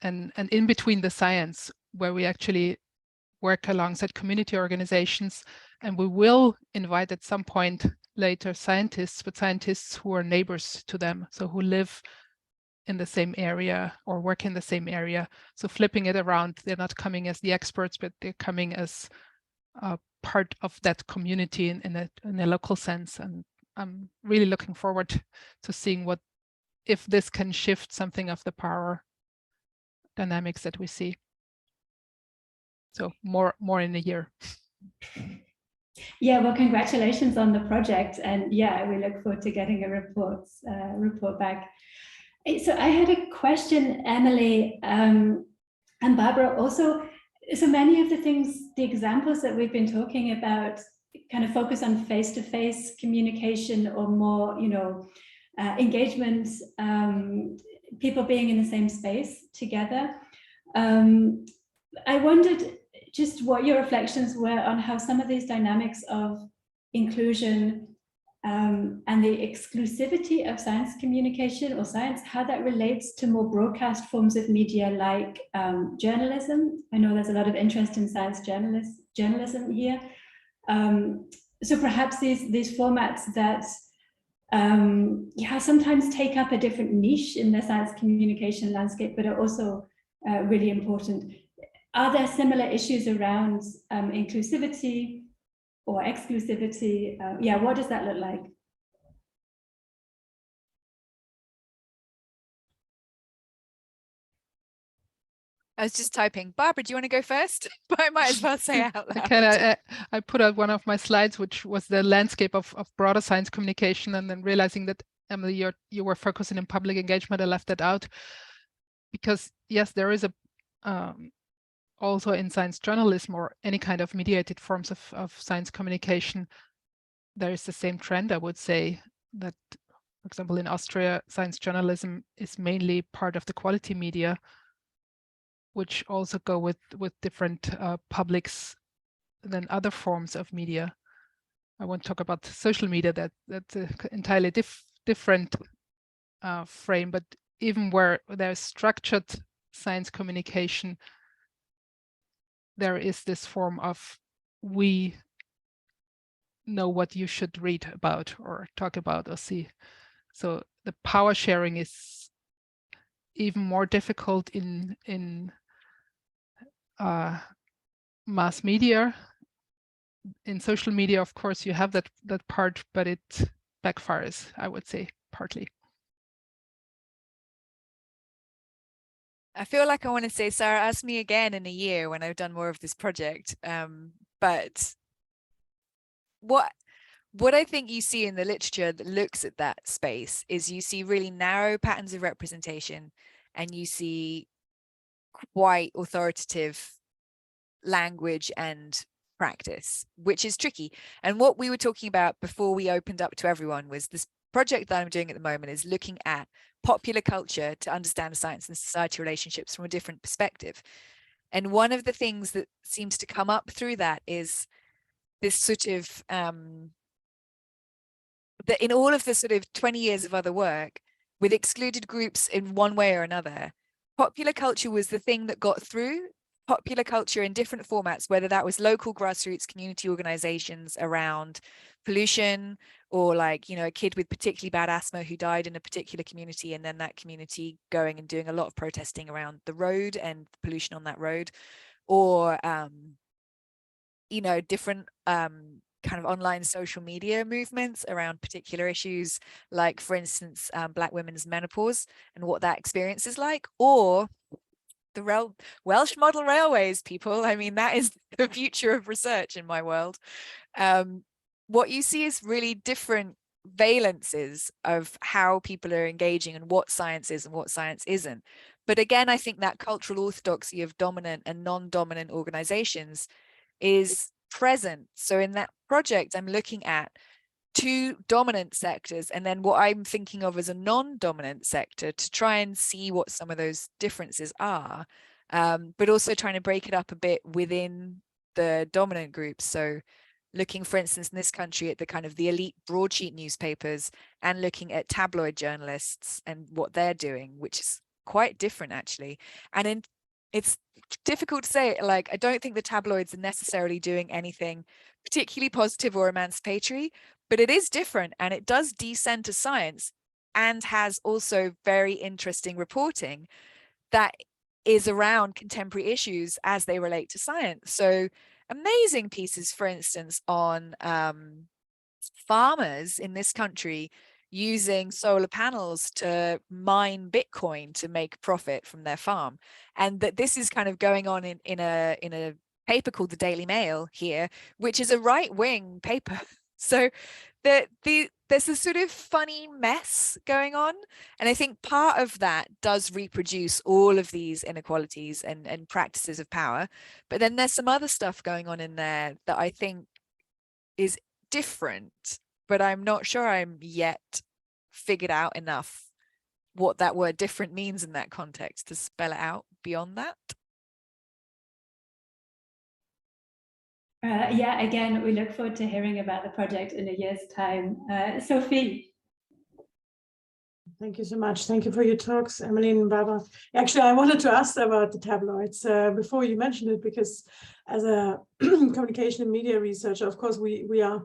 an in between the science, where we actually work alongside community organizations, and we will invite at some point later scientists, but scientists who are neighbors to them, so who live in the same area or work in the same area. So flipping it around, they're not coming as the experts, but they're coming as part of that community in a local sense. And I'm really looking forward to seeing if this can shift something of the power dynamics that we see. So more in a year. Yeah, well, congratulations on the project, and yeah, we look forward to getting a report back. So I had a question, Emily, and Barbara also. So many of the things, the examples that we've been talking about, kind of focus on face-to-face communication or more, engagement, people being in the same space together. I wondered just what your reflections were on how some of these dynamics of inclusion and the exclusivity of science communication or science, how that relates to more broadcast forms of media like journalism. I know there's a lot of interest in science journalism here. So perhaps these formats that sometimes take up a different niche in the science communication landscape, but are also really important. Are there similar issues around inclusivity or exclusivity? What does that look like? I was just typing. Barbara, do you want to go first? But I might as well say it out loud. I put out one of my slides, which was the landscape of broader science communication, and then realizing that, Emily, you were focusing on public engagement. I left that out because, yes, there is also in science journalism or any kind of mediated forms of science communication, there is the same trend, I would say, that, for example, in Austria, science journalism is mainly part of the quality media, which also go with different publics than other forms of media. I won't talk about social media, that's an entirely different frame, but even where there's structured science communication, there is this form of we know what you should read about or talk about or see. So the power sharing is even more difficult in mass media. In social media, of course, you have that part, but it backfires, I would say, partly. I feel like I want to say, Sarah, ask me again in a year when I've done more of this project. But what I think you see in the literature that looks at that space is you see really narrow patterns of representation, and you see quite authoritative language and practice, which is tricky. And what we were talking about before we opened up to everyone was this project that I'm doing at the moment is looking at popular culture to understand science and society relationships from a different perspective. And one of the things that seems to come up through that is this sort of that in all of the sort of 20 years of other work with excluded groups in one way or another, popular culture was the thing that got through. Popular culture in different formats, whether that was local grassroots community organizations around pollution, or like, a kid with particularly bad asthma who died in a particular community, and then that community going and doing a lot of protesting around the road and pollution on that road, or you know, different kind of online social media movements around particular issues, like, for instance, Black women's menopause and what that experience is like, or the Welsh model railways, people. I mean, that is the future of research in my world. What you see is really different valences of how people are engaging and what science is and what science isn't. But again, I think that cultural orthodoxy of dominant and non-dominant organizations is present. So in that project, I'm looking at two dominant sectors and then what I'm thinking of as a non-dominant sector to try and see what some of those differences are, but also trying to break it up a bit within the dominant groups. So looking, for instance, in this country at the kind of the elite broadsheet newspapers and looking at tabloid journalists and what they're doing, which is quite different actually. And it's difficult to say, like, I don't think the tabloids are necessarily doing anything particularly positive or emancipatory, but it is different and it does decenter science and has also very interesting reporting that is around contemporary issues as they relate to science. So amazing pieces, for instance, on farmers in this country using solar panels to mine Bitcoin to make profit from their farm. And that this is kind of going on in a paper called the Daily Mail here, which is a right-wing paper. So there's a sort of funny mess going on. And I think part of that does reproduce all of these inequalities and practices of power. But then there's some other stuff going on in there that I think is different, but I'm not sure I'm yet figured out enough what that word different means in that context to spell it out beyond that. Yeah, again, we look forward to hearing about the project in a year's time. Sophie. Thank you so much. Thank you for your talks, Emily and Barbara. Actually, I wanted to ask about the tabloids before you mentioned it, because as a communication and media researcher, of course, we are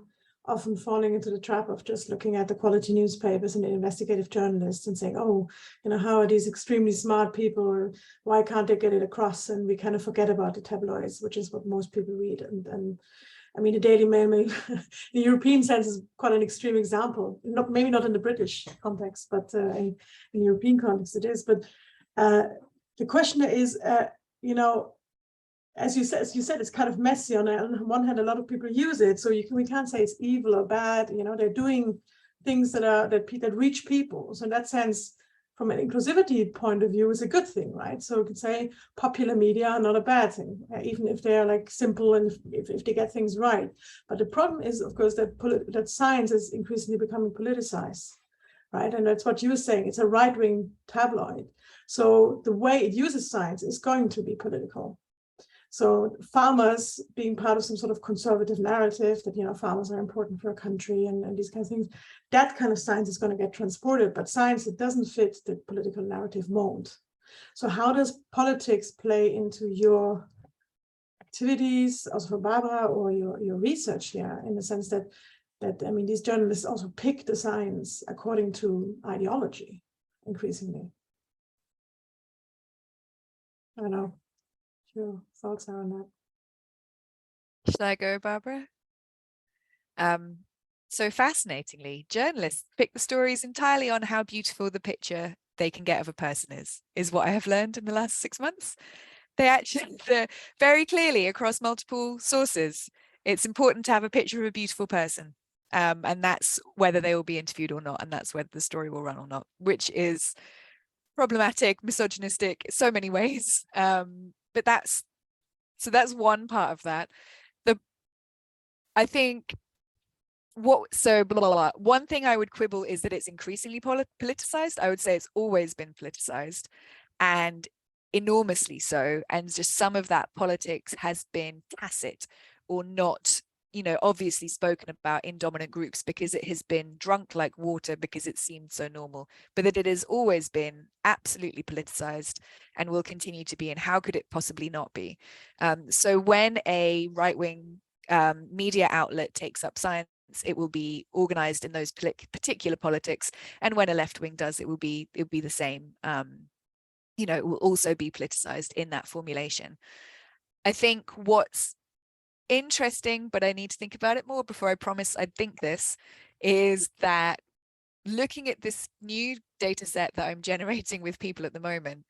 often falling into the trap of just looking at the quality newspapers and the investigative journalists and saying, oh, you know, how are these extremely smart people? Why can't they get it across? And we kind of forget about the tabloids, which is what most people read. And I mean, the Daily Mail, in the European sense, is quite an extreme example. Maybe not in the British context, but in European context it is. But the question is, you know, as you said, it's kind of messy. On one hand, a lot of people use it, so we can't say it's evil or bad. You know, they're doing things that reach people. So in that sense, from an inclusivity point of view, is a good thing, right? So you could say popular media are not a bad thing, even if they're like simple and if they get things right. But the problem is, of course, that science is increasingly becoming politicized, right? And that's what you were saying. It's a right-wing tabloid. So the way it uses science is going to be political. So farmers being part of some sort of conservative narrative that, you know, farmers are important for a country and these kinds of things, that kind of science is going to get transported, but science that doesn't fit the political narrative won't. So how does politics play into your activities, also for Barbara, or your research here, in the sense that I mean, these journalists also pick the science according to ideology increasingly? I don't know. Your thoughts are on that? Should I go, Barbara? So fascinatingly, journalists pick the stories entirely on how beautiful the picture they can get of a person is what I have learned in the last 6 months. They're very clearly across multiple sources. It's important to have a picture of a beautiful person. And that's whether they will be interviewed or not, and that's whether the story will run or not, which is problematic, misogynistic, so many ways. But that's one part of that. I think one thing I would quibble is that it's increasingly politicized. I would say it's always been politicized, and enormously so. And just some of that politics has been tacit or not, you know, obviously spoken about in dominant groups because it has been drunk like water because it seemed so normal, but that it has always been absolutely politicized and will continue to be. And how could it possibly not be? So when a right-wing media outlet takes up science, it will be organized in those particular politics. And when a left-wing does, it will be the same. You know, it will also be politicized in that formulation. I think what's interesting, but I need to think about it more before I promise I'd think this, is that looking at this new data set that I'm generating with people at the moment,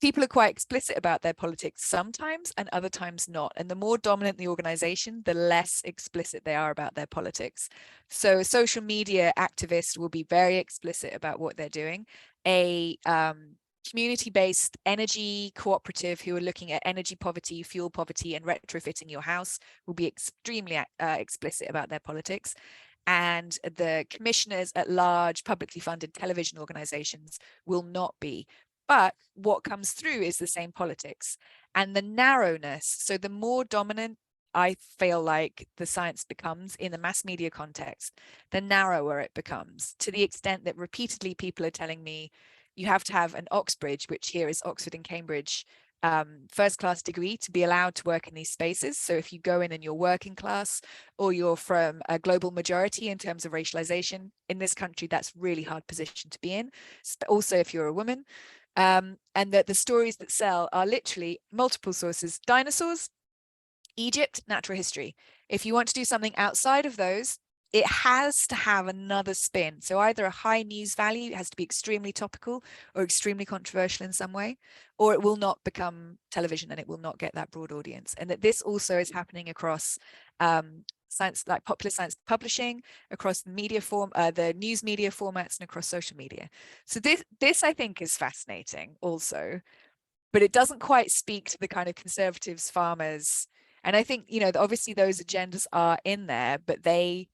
people are quite explicit about their politics sometimes and other times not. And the more dominant the organization, the less explicit they are about their politics. So a social media activist will be very explicit about what they're doing. A community-based energy cooperative who are looking at energy poverty, fuel poverty, and retrofitting your house will be extremely explicit about their politics. And the commissioners at large publicly funded television organizations will not be. But what comes through is the same politics and the narrowness. So the more dominant I feel like the science becomes in the mass media context, the narrower it becomes, to the extent that repeatedly people are telling me you have to have an Oxbridge, which here is Oxford and Cambridge, first-class degree to be allowed to work in these spaces. So if you go in and you're working class, or you're from a global majority in terms of racialization in this country, that's really hard position to be in. Also, if you're a woman, and that the stories that sell are literally multiple sources: dinosaurs, Egypt, natural history. If you want to do something outside of those, it has to have another spin. So either a high news value, it has to be extremely topical or extremely controversial in some way, or it will not become television and it will not get that broad audience. And that this also is happening across science, like popular science publishing, across the media form, the news media formats, and across social media. So this I think is fascinating also, but it doesn't quite speak to the kind of conservatives, farmers. And I think, you know, obviously those agendas are in there, but they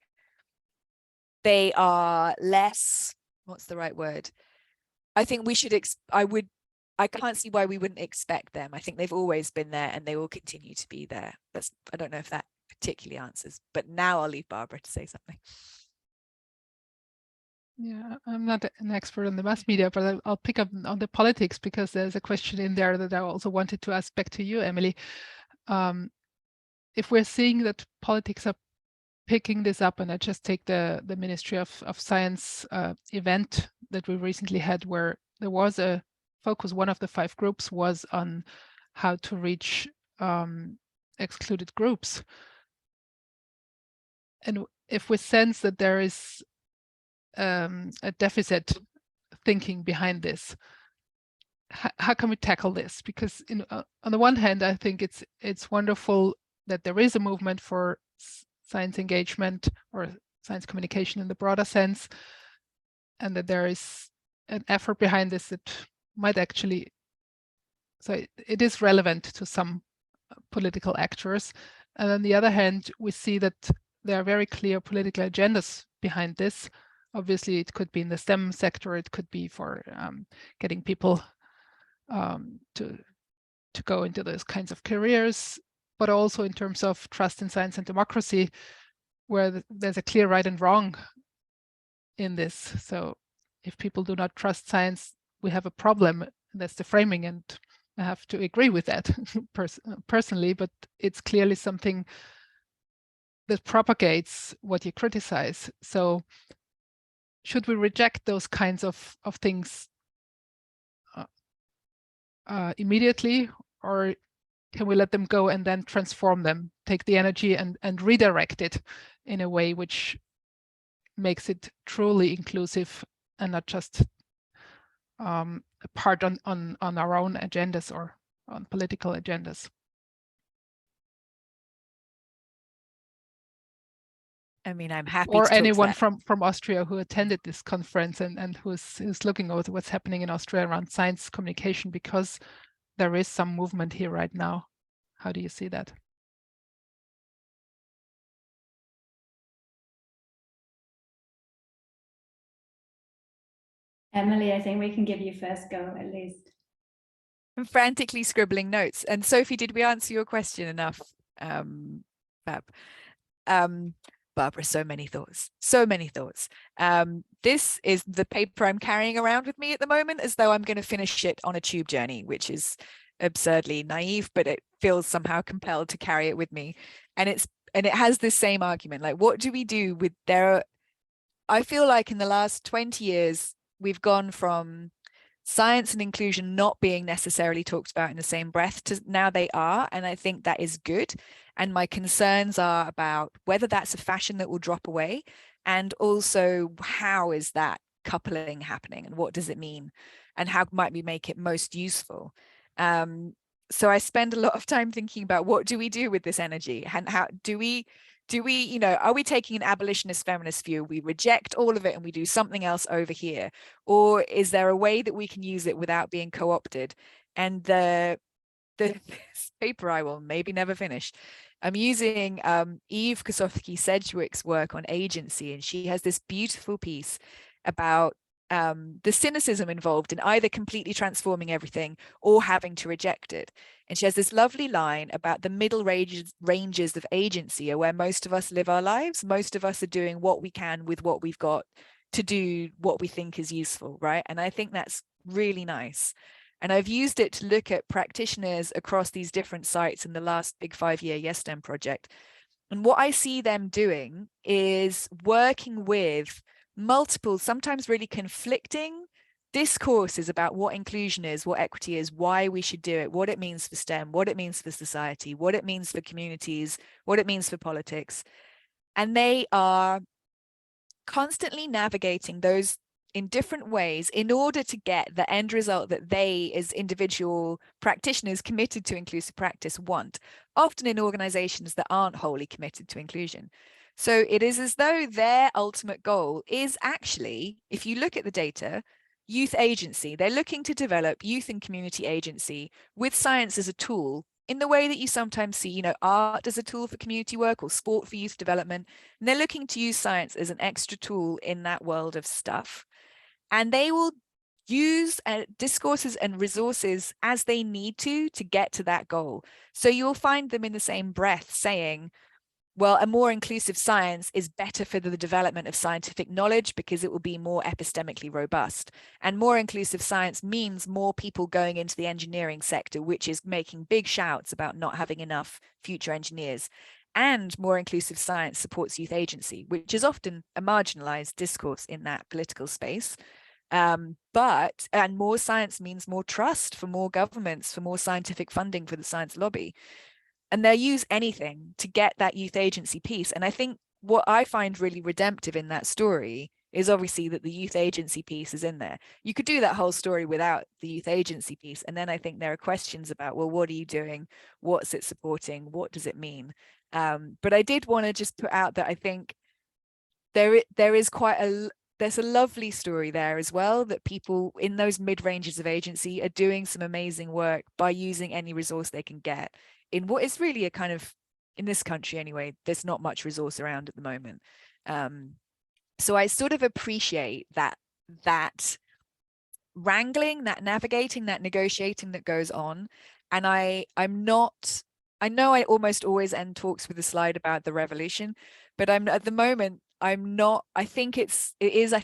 are less, what's the right word? I think we should, I can't see why we wouldn't expect them. I think they've always been there and they will continue to be there. I don't know if that particularly answers, but now I'll leave Barbara to say something. Yeah, I'm not an expert on the mass media, but I'll pick up on the politics, because there's a question in there that I also wanted to ask back to you, Emily. If we're seeing that politics are picking this up, and I just take the Ministry of Science event that we recently had, where there was a focus, one of the 5 groups was on how to reach excluded groups. And if we sense that there is a deficit thinking behind this, how can we tackle this? Because on the one hand, I think it's wonderful that there is a movement for science engagement or science communication in the broader sense, and that there is an effort behind this that might actually, so it is relevant to some political actors. And on the other hand, we see that there are very clear political agendas behind this. Obviously, it could be in the STEM sector, it could be for getting people to go into those kinds of careers, but also in terms of trust in science and democracy, where there's a clear right and wrong in this. So if people do not trust science, we have a problem. That's the framing, and I have to agree with that personally, but it's clearly something that propagates what you criticize. So should we reject those kinds of things immediately, or can we let them go and then transform them, take the energy and redirect it in a way which makes it truly inclusive and not just a part on our own agendas or on political agendas? I mean, I'm happy or to talk anyone to that. from Austria who attended this conference and who's looking over what's happening in Austria around science communication, because there is some movement here right now. How do you see that? Emily, I think we can give you first go at least. I'm frantically scribbling notes. And Sophie, did we answer your question enough? Fab. Barbara, so many thoughts. This is the paper I'm carrying around with me at the moment, as though I'm going to finish it on a tube journey, which is absurdly naive, but it feels somehow compelled to carry it with me. And it has this same argument, like, what do we do with I feel like in the last 20 years, we've gone from science and inclusion not being necessarily talked about in the same breath to now they are. And I think that is good. And my concerns are about whether that's a fashion that will drop away, and also how is that coupling happening and what does it mean and how might we make it most useful. So I spend a lot of time thinking about what do we do with this energy, and how do we, you know, are we taking an abolitionist feminist view? We reject all of it and we do something else over here, or is there a way that we can use it without being co-opted? And this paper I will maybe never finish, I'm using Eve Kosofsky-Sedgwick's work on agency, and she has this beautiful piece about the cynicism involved in either completely transforming everything or having to reject it. And she has this lovely line about the middle ranges of agency are where most of us live our lives. Most of us are doing what we can with what we've got to do what we think is useful, right? And I think that's really nice. And I've used it to look at practitioners across these different sites in the last big 5-year YesSTEM project. And what I see them doing is working with multiple, sometimes really conflicting discourses about what inclusion is, what equity is, why we should do it, what it means for STEM, what it means for society, what it means for communities, what it means for politics. And they are constantly navigating those in different ways in order to get the end result that they, as individual practitioners committed to inclusive practice, want, often in organizations that aren't wholly committed to inclusion. So it is as though their ultimate goal is actually, if you look at the data, youth agency. They're looking to develop youth and community agency with science as a tool, in the way that you sometimes see, you know, art as a tool for community work or sport for youth development. And they're looking to use science as an extra tool in that world of stuff. And they will use discourses and resources as they need to get to that goal. So you'll find them in the same breath saying, well, a more inclusive science is better for the development of scientific knowledge because it will be more epistemically robust. And more inclusive science means more people going into the engineering sector, which is making big shouts about not having enough future engineers. And more inclusive science supports youth agency, which is often a marginalized discourse in that political space. And more science means more trust for more governments, for more scientific funding for the science lobby. And they'll use anything to get that youth agency piece. And I think what I find really redemptive in that story is obviously that the youth agency piece is in there. You could do that whole story without the youth agency piece. And then I think there are questions about, well, what are you doing? What's it supporting? What does it mean? But I did want to just put out that I think there is there's a lovely story there as well, that people in those mid-ranges of agency are doing some amazing work by using any resource they can get in what is really a kind of, in this country anyway, there's not much resource around at the moment. So I sort of appreciate that wrangling, that navigating, that negotiating that goes on. And I know I almost always end talks with a slide about the revolution, but at the moment, I think it is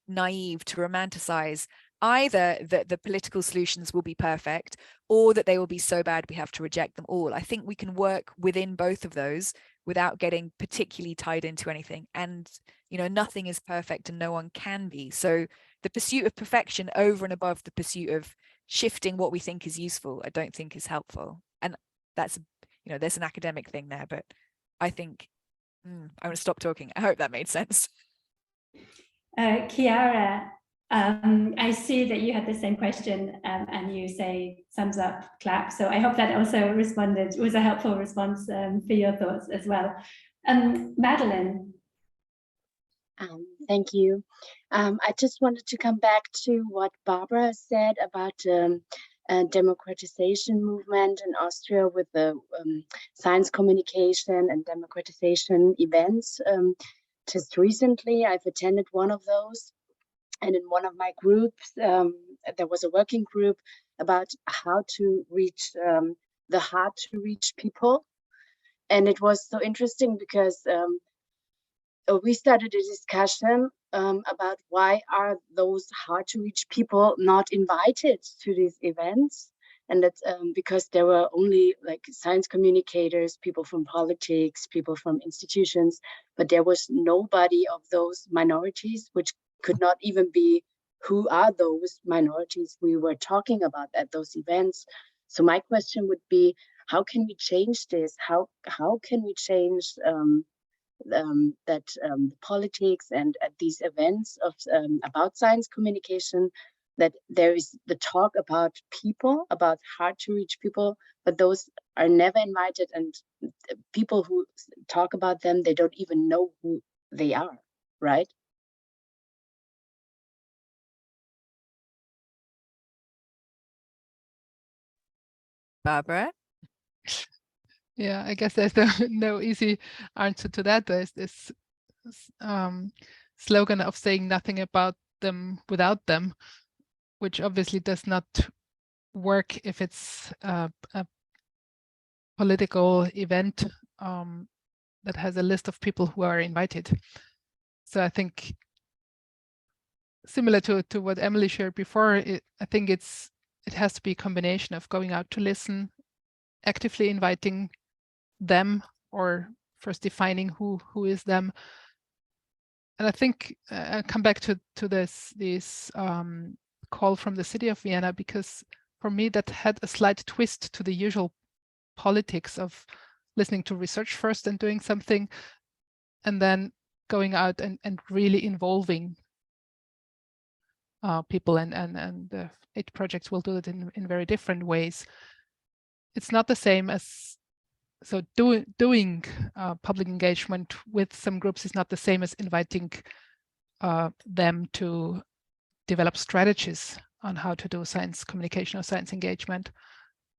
naive to romanticize either that the political solutions will be perfect or that they will be so bad we have to reject them all. I think we can work within both of those without getting particularly tied into anything. And, you know, nothing is perfect and no one can be. So the pursuit of perfection over and above the pursuit of shifting what we think is useful, I don't think is helpful. And that's, you know, there's an academic thing there, but I think I'm going to stop talking. I hope that made sense. Chiara, I see that you had the same question and you say thumbs up, clap. So I hope that also was a helpful response for your thoughts as well. Madeline. Thank you. I just wanted to come back to what Barbara said about democratization movement in Austria with the science communication and democratization events. Just recently, I've attended one of those, and in one of my groups, there was a working group about how to reach the hard to reach people. And it was so interesting because we started a discussion about why are those hard to reach people not invited to these events. And that's because there were only like science communicators, people from politics, people from institutions, but there was nobody of those minorities, which could not even be who are those minorities we were talking about at those events. So my question would be, how can we change this? How can we change that politics and at these events of about science communication, that there is the talk about people, about hard to reach people, but those are never invited, and people who talk about them, they don't even know who they are, right? Barbara? Yeah, I guess there's no easy answer to that. There's this slogan of saying nothing about them without them, which obviously does not work if it's a political event that has a list of people who are invited. So I think similar to what Emily shared before, I think it has to be a combination of going out to listen, actively inviting them, or first defining who is them. And I think I'll come back to this call from the city of Vienna, because for me that had a slight twist to the usual politics of listening to research first and doing something, and then going out and really involving people, and the 8 projects will do it in very different ways. It's not the same as, so doing public engagement with some groups is not the same as inviting them to develop strategies on how to do science communication or science engagement.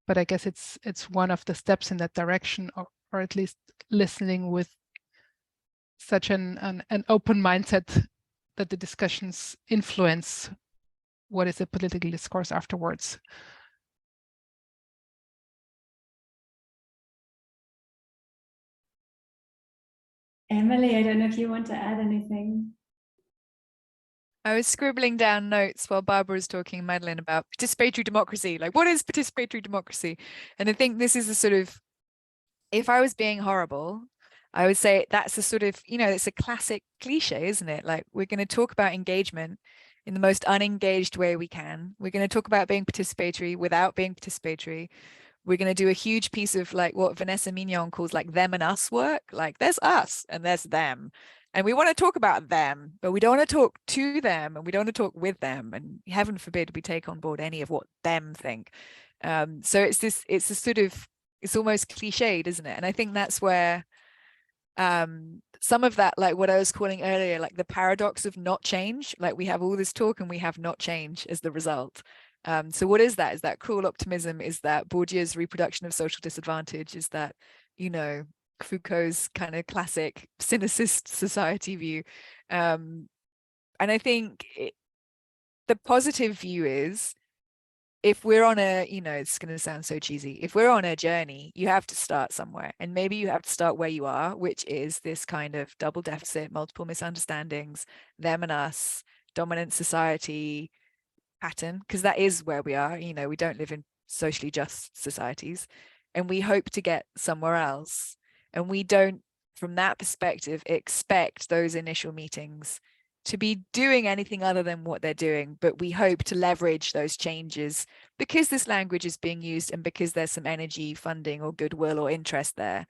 But I guess it's one of the steps in that direction, or at least listening with such an open mindset that the discussions influence what is the political discourse afterwards. Emily, I don't know if you want to add anything. I was scribbling down notes while Barbara was talking, Madeleine, about participatory democracy. Like, what is participatory democracy? And I think this is a sort of, if I was being horrible, I would say that's a sort of, it's a classic cliche, isn't it? Like, we're going to talk about engagement in the most unengaged way we can. We're going to talk about being participatory without being participatory. We're going to do a huge piece of like what Vanessa Mignon calls like them and us work. Like, there's us and there's them. And we want to talk about them, but we don't want to talk to them, and we don't want to talk with them. And heaven forbid we take on board any of what them think. So it's a sort of, it's almost cliched, isn't it? And I think that's where some of that, like what I was calling earlier, like the paradox of not change, like we have all this talk and we have not change as the result. So what is that? Is that cruel optimism? Is that Bourdieu's reproduction of social disadvantage? Is that, Foucault's kind of classic cynicist society view? And I think the positive view is, if we're on a, it's going to sound so cheesy, if we're on a journey, you have to start somewhere. And maybe you have to start where you are, which is this kind of double deficit, multiple misunderstandings, them and us, dominant society pattern, because that is where we are. We don't live in socially just societies, and we hope to get somewhere else. And we don't, from that perspective, expect those initial meetings to be doing anything other than what they're doing, but we hope to leverage those changes because this language is being used and because there's some energy, funding, or goodwill or interest there.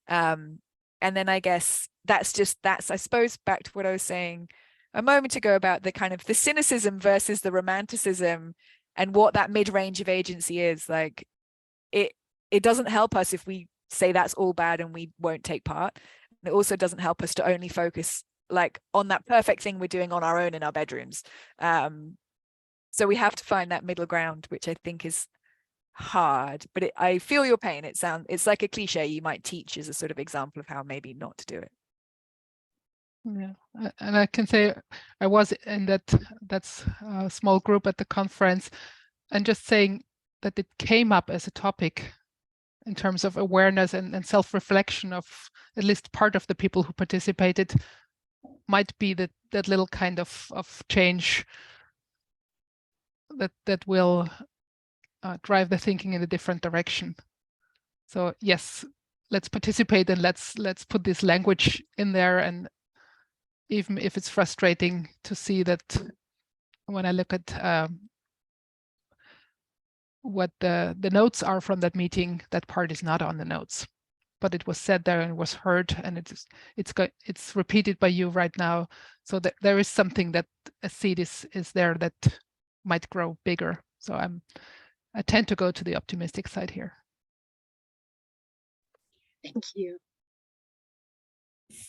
And then I guess that's I suppose back to what I was saying a moment ago about the kind of the cynicism versus the romanticism, and what that mid-range of agency is. Like, it doesn't help us if we say that's all bad and we won't take part. It also doesn't help us to only focus like on that perfect thing we're doing on our own in our bedrooms. So we have to find that middle ground, which I think is hard, but I feel your pain. It's like a cliche you might teach as a sort of example of how maybe not to do it. Yeah, and I can say I was in that's small group at the conference, and just saying that it came up as a topic in terms of awareness and self-reflection of at least part of the people who participated might be that little kind of change that will drive the thinking in a different direction. So yes, let's participate, and let's put this language in there. And even if it's frustrating to see that when I look at what the notes are from that meeting, that part is not on the notes, but it was said there and was heard, and it's repeated by you right now. So that there is something, that a seed is there that might grow bigger. So I tend to go to the optimistic side here. Thank you.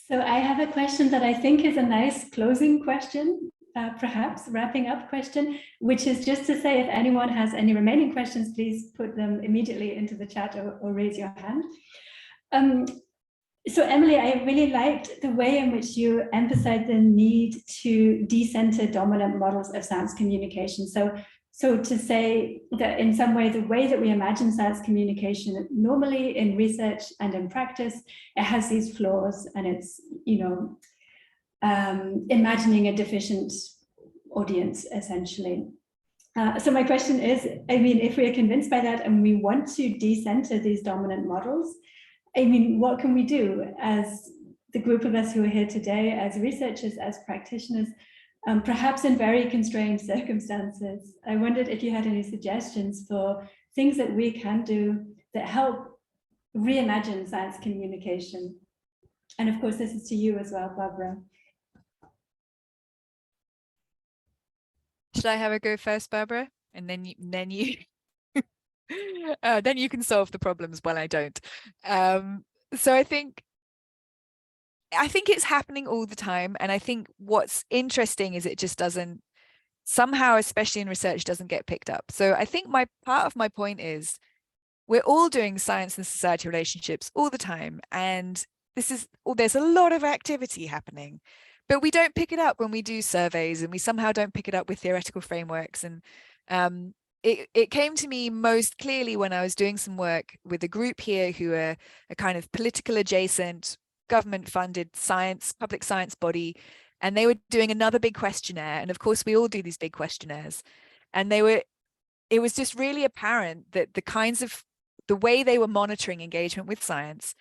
So I have a question that I think is a nice closing question, perhaps wrapping up question, which is just to say, if anyone has any remaining questions, please put them immediately into the chat or raise your hand. So Emily, I really liked the way in which you emphasized the need to decenter dominant models of science communication. So to say that in some way, the way that we imagine science communication normally in research and in practice, it has these flaws, and it's, imagining a deficient audience, essentially. So my question is, I mean, if we are convinced by that and we want to decenter these dominant models, I mean, what can we do as the group of us who are here today, as researchers, as practitioners, perhaps in very constrained circumstances? I wondered if you had any suggestions for things that we can do that help reimagine science communication. And of course, this is to you as well, Barbara. Should I have a go first, Barbara? And then you then you can solve the problems while I don't. So I think it's happening all the time. And I think what's interesting is it just doesn't, somehow, especially in research, doesn't get picked up. So I think part of my point is we're all doing science and society relationships all the time. And there's a lot of activity happening, but we don't pick it up when we do surveys, and we somehow don't pick it up with theoretical frameworks. And it came to me most clearly when I was doing some work with a group here who are a kind of political adjacent, government-funded public science body, and they were doing another big questionnaire. And of course, we all do these big questionnaires. And it was just really apparent that the way they were monitoring engagement with science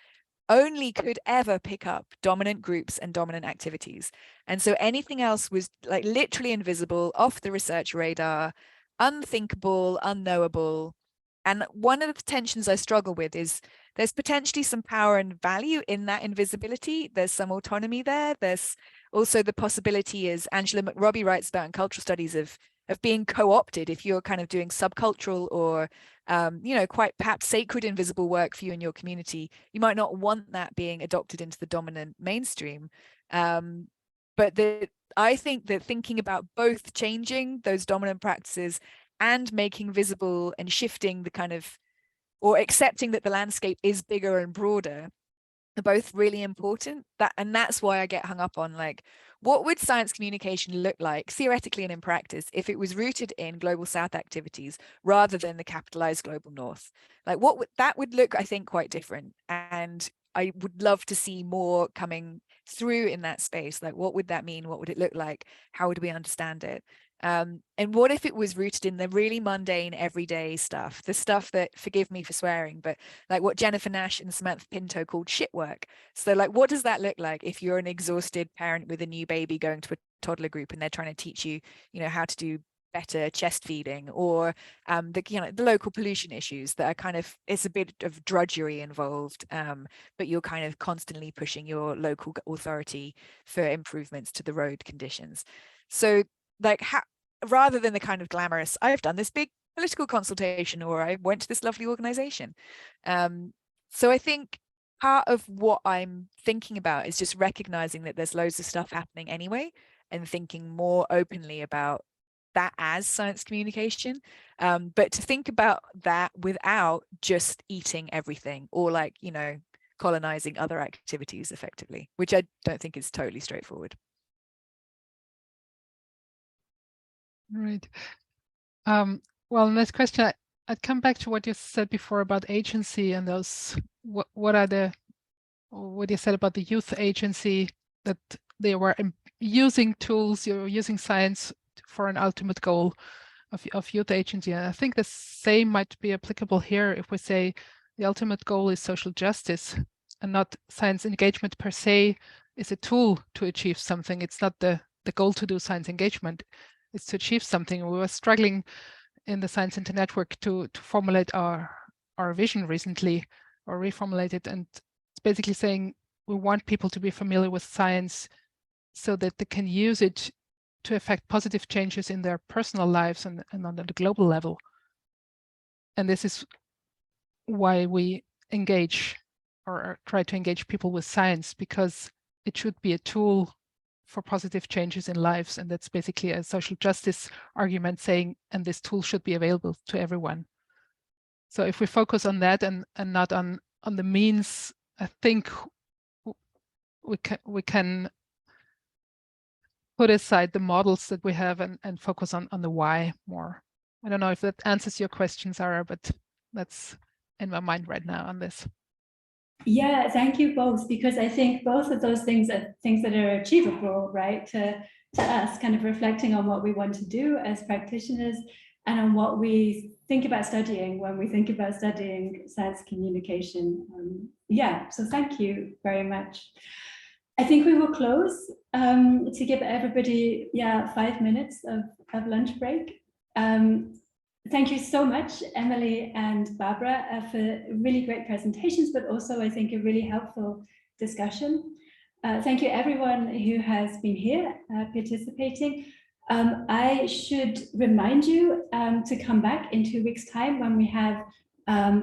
only could ever pick up dominant groups and dominant activities. And so anything else was like literally invisible, off the research radar, unthinkable, unknowable. And one of the tensions I struggle with is there's potentially some power and value in that invisibility. There's some autonomy there. There's also the possibility, as Angela McRobbie writes about in cultural studies, of being co-opted if you're kind of doing subcultural or quite perhaps sacred invisible work for you in your community. You might not want that being adopted into the dominant mainstream. But I think that thinking about both changing those dominant practices and making visible and shifting the kind of, or accepting that the landscape is bigger and broader, are both really important. And that's why I get hung up on, like, what would science communication look like theoretically and in practice if it was rooted in global South activities rather than the capitalized global North? Like, that would look, I think, quite different. And I would love to see more coming through in that space. Like, what would that mean? What would it look like? How would we understand it? And what if it was rooted in the really mundane, everyday stuff, the stuff that, forgive me for swearing, but like what Jennifer Nash and Samantha Pinto called shit work. So like, what does that look like if you're an exhausted parent with a new baby going to a toddler group and they're trying to teach you, how to do better chest feeding, or the local pollution issues that are kind of, it's a bit of drudgery involved, but you're kind of constantly pushing your local authority for improvements to the road conditions. So like, rather than the kind of glamorous, I've done this big political consultation, or I went to this lovely organization. So I think part of what I'm thinking about is just recognizing that there's loads of stuff happening anyway, and thinking more openly about that as science communication, but to think about that without just eating everything, or like, colonizing other activities effectively, which I don't think is totally straightforward. Right. Well, next question, I'd come back to what you said before about agency and those, what you said about the youth agency, that they were using tools, you're using science for an ultimate goal of youth agency. And I think the same might be applicable here if we say the ultimate goal is social justice, and not science engagement per se is a tool to achieve something. It's not the goal to do science engagement. Is to achieve something. We were struggling in the Science Center Network to formulate our vision recently, or reformulate it. And it's basically saying we want people to be familiar with science so that they can use it to affect positive changes in their personal lives and on the global level. And this is why we engage or try to engage people with science, because it should be a tool for positive changes in lives. And that's basically a social justice argument saying, and this tool should be available to everyone. So if we focus on that and not on the means, I think we can put aside the models that we have and focus on the why more. I don't know if that answers your question, Sarah, but that's in my mind right now on this. Yeah, thank you both, because I think both of those things are things that are achievable, right? To us, kind of reflecting on what we want to do as practitioners and on what we think about studying when we think about studying science communication. Yeah, so thank you very much. I think we will close to give everybody 5 minutes of lunch break. Thank you so much, Emily and Barbara, for really great presentations, but also I think a really helpful discussion. Thank you everyone who has been here participating. I should remind you to come back in 2 weeks' time when we have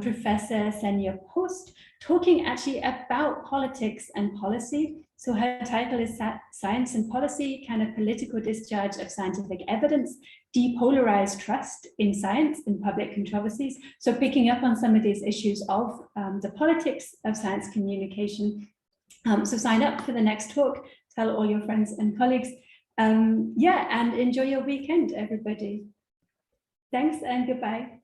Professor Senja Post talking actually about politics and policy. So her title is Science and Policy, kind of political discharge of scientific evidence, depolarized trust in science and public controversies. So picking up on some of these issues of the politics of science communication. So sign up for the next talk, tell all your friends and colleagues. And enjoy your weekend, everybody. Thanks and goodbye.